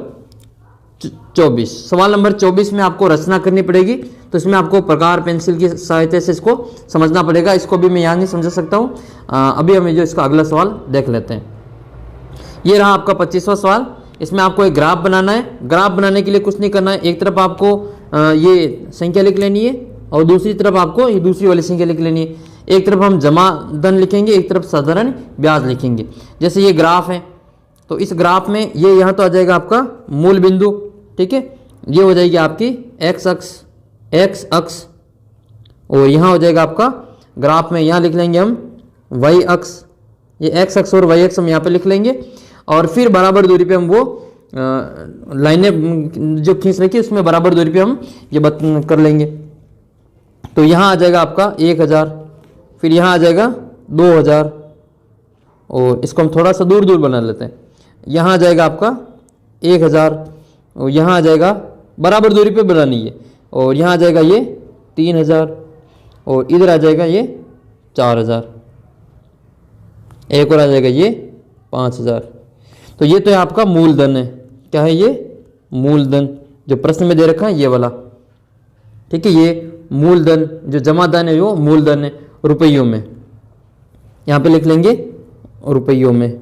24। सवाल नंबर 24 में आपको रचना करनी पड़ेगी, तो इसमें आपको प्रकार पेंसिल की सहायता से इसको समझना पड़ेगा। इसको भी मैं यहाँ नहीं समझा सकता हूँ। अभी हम जो इसका अगला सवाल देख लेते हैं। ये रहा आपका 25वां सवाल। इसमें आपको एक ग्राफ बनाना है। ग्राफ बनाने के लिए कुछ नहीं करना है, एक तरफ आपको ये संख्या लिख लेनी है और दूसरी तरफ आपको ये दूसरी वाली संख्या लिख लेनी है। एक तरफ हम जमा धन लिखेंगे, एक तरफ साधारण ब्याज लिखेंगे। जैसे ये ग्राफ है, तो इस ग्राफ में ये यहाँ तो आ जाएगा आपका मूल बिंदु, ठीक है, ये हो जाएगी आपकी x अक्ष, और यहाँ हो जाएगा आपका ग्राफ में, यहाँ लिख लेंगे हम y अक्ष। ये x अक्ष और y अक्ष हम यहाँ पे लिख लेंगे, और फिर बराबर दूरी पे हम वो लाइनें जो खींच रखी है उसमें बराबर दूरी पे हम ये कर लेंगे। तो यहाँ आ जाएगा आपका 1000, फिर यहाँ आ जाएगा 2000, और इसको हम थोड़ा सा दूर दूर बना लेते हैं। यहाँ आ जाएगा आपका 1000, और यहाँ आ जाएगा बराबर दूरी पे बनानी है। और यहाँ आ जाएगा ये 3000 और इधर आ जाएगा ये 4000, एक और आ जाएगा ये 5000। तो ये तो है आपका मूलधन है। क्या है ये? मूलधन, जो प्रश्न में दे रखा है ये वाला। ठीक है, ये मूलधन, जो जमा धन है वो मूलधन है रुपयों में। यहाँ पे लिख लेंगे रुपयों में।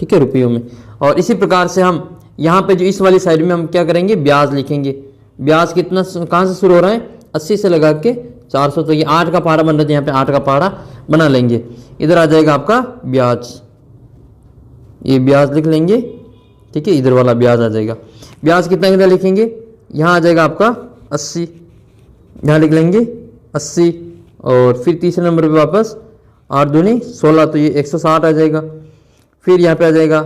ठीक है, रुपयों में। और इसी प्रकार से हम यहाँ पे जो इस वाली साइड में हम क्या करेंगे, ब्याज लिखेंगे। ब्याज कितना, कहाँ से शुरू हो रहा है? 80 से लगा के 400। तो ये 8 का पहाड़ा बन रहा है, यहाँ पे 8 का पहाड़ा बना लेंगे। इधर आ जाएगा आपका ब्याज, ये ब्याज लिख लेंगे। ठीक है, इधर वाला ब्याज आ जाएगा। ब्याज कितना कितना लिखेंगे? यहाँ आ जाएगा आपका 80, यहाँ लिख लेंगे 80। और फिर तीसरे नंबर पे वापस 8 दूनी 16, तो ये 160 आ जाएगा। फिर यहाँ पे आ जाएगा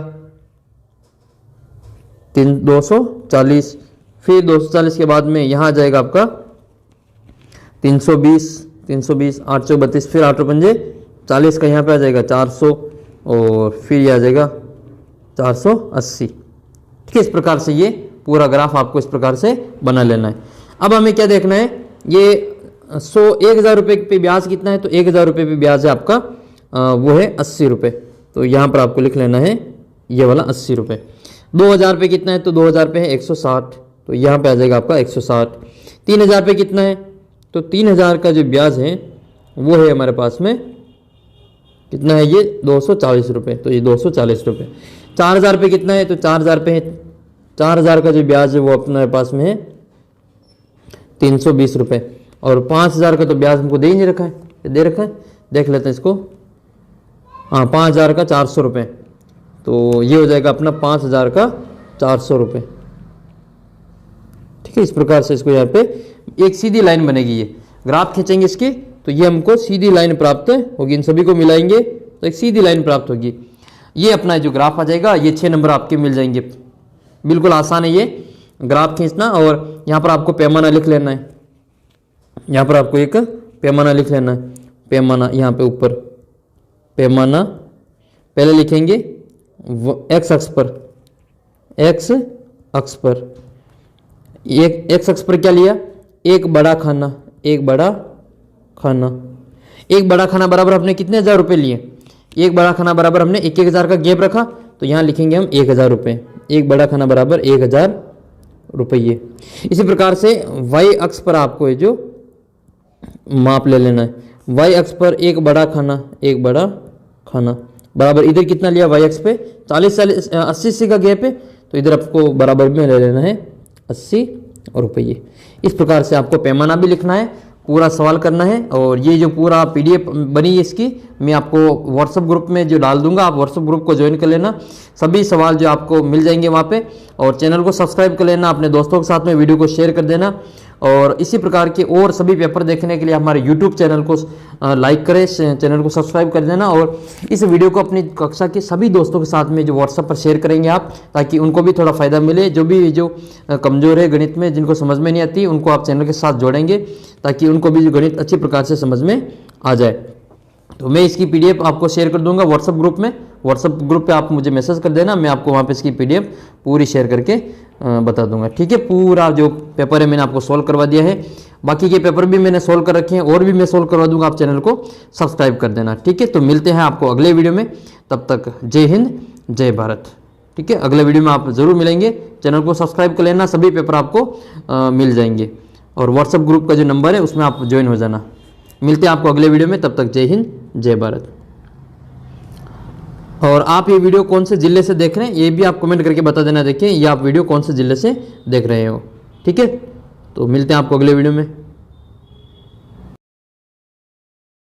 240। फिर 240 के बाद में यहाँ आ जाएगा आपका 320, 8 चौ 32, फिर 8 पंजे 40 का यहाँ पे आ जाएगा 400 और फिर ये आ जाएगा 480। ठीक है, इस प्रकार से ये पूरा ग्राफ आपको इस प्रकार से बना लेना है। अब हमें क्या देखना है, ये 1000 रुपये पे ब्याज कितना है? तो 1000 रुपये पे ब्याज है आपका वो है 80 रुपये। तो यहाँ पर आपको लिख लेना है ये वाला 80 रुपये। 2000 पे कितना है? तो 2000 पे है 160, तो यहाँ पे आ जाएगा आपका 160। 3000 पे कितना है? तो 3000 का जो ब्याज है वो है हमारे पास में कितना है? ये 240 रुपये, तो ये 240 रुपये। 4000 पे कितना है? तो 4000 पे है, 4000 का जो ब्याज है वो अपने पास में है 320 रुपये। और 5000 का तो ब्याज हमको दे ही नहीं रखा है, दे रखा है, देख लेते हैं इसको। हाँ, 5000 का 400 रुपये, तो ये हो जाएगा अपना 5000 का 400 रुपये। ठीक है, इस प्रकार से इसको यहाँ पे एक सीधी लाइन बनेगी। ये ग्राफ खींचेंगे इसकी, तो ये हमको सीधी लाइन प्राप्त होगी। इन सभी को मिलाएंगे तो एक सीधी लाइन प्राप्त होगी। ये अपना जो ग्राफ आ जाएगा, ये 6 नंबर आपके मिल जाएंगे। बिल्कुल आसान है ये ग्राफ खींचना। और यहाँ पर आपको पैमाना लिख लेना है, यहाँ पर आपको एक पैमाना लिख लेना है। पैमाना यहाँ पे ऊपर पैमाना पहले लिखेंगे एक्स अक्ष पर, एक्स अक्ष पर, एक एक्स अक्ष पर क्या लिया? एक बड़ा खाना, एक बड़ा खाना। एक बड़ा खाना बराबर हमने कितने 1000 रुपये लिए? एक बड़ा खाना बराबर हमने 1000 का गैप रखा, तो यहाँ लिखेंगे हम 1000 रुपये। एक बड़ा खाना बराबर 1000 रुपये। इसी प्रकार से वाई अक्ष पर आपको ये जो माप ले लेना है। वाई अक्ष पर एक बड़ा खाना, एक बड़ा खाना बराबर इधर कितना लिया? वाई अक्ष पे 80 का गैप है, तो इधर आपको बराबर में ले लेना है 80 रुपये। इस प्रकार से आपको पैमाना भी लिखना है, पूरा सवाल करना है। और ये जो पूरा PDF बनी है इसकी, मैं आपको व्हाट्सएप ग्रुप में जो डाल दूंगा, आप व्हाट्सएप ग्रुप को ज्वाइन कर लेना। सभी सवाल जो आपको मिल जाएंगे वहाँ पे। और चैनल को सब्सक्राइब कर लेना, अपने दोस्तों के साथ में वीडियो को शेयर कर देना। और इसी प्रकार के और सभी पेपर देखने के लिए हमारे YouTube चैनल को लाइक करें, चैनल को सब्सक्राइब कर देना। और इस वीडियो को अपनी कक्षा के सभी दोस्तों के साथ में जो व्हाट्सएप पर शेयर करेंगे आप, ताकि उनको भी थोड़ा फ़ायदा मिले। जो कमज़ोर है गणित में, जिनको समझ में नहीं आती, उनको आप चैनल के साथ जोड़ेंगे, ताकि उनको भी जो गणित अच्छी प्रकार से समझ में आ जाए। तो मैं इसकी PDF आपको शेयर कर दूंगा व्हाट्सएप ग्रुप में। व्हाट्सएप ग्रुप पे आप मुझे मैसेज कर देना, मैं आपको वहाँ पे इसकी PDF पूरी शेयर करके बता दूंगा। ठीक है, पूरा जो पेपर है मैंने आपको सोल्व करवा दिया है। बाकी के पेपर भी मैंने सोल्व कर रखे हैं, और भी मैं सोल्व करवा दूंगा। आप चैनल को सब्सक्राइब कर देना। ठीक है, तो मिलते हैं आपको अगले वीडियो में। तब तक जय हिंद, जय भारत। ठीक है, अगले वीडियो में आप जरूर मिलेंगे। चैनल को सब्सक्राइब कर लेना, सभी पेपर आपको मिल जाएंगे। और व्हाट्सएप ग्रुप का जो नंबर है उसमें आप ज्वाइन हो जाना। मिलते हैं आपको अगले वीडियो में, तब तक जय हिंद, जय भारत। और आप ये वीडियो कौन से जिले से देख रहे हैं, ये भी आप कमेंट करके बता देना। देखिए ये आप वीडियो कौन से जिले से देख रहे हो। ठीक है, तो मिलते हैं आपको अगले वीडियो में।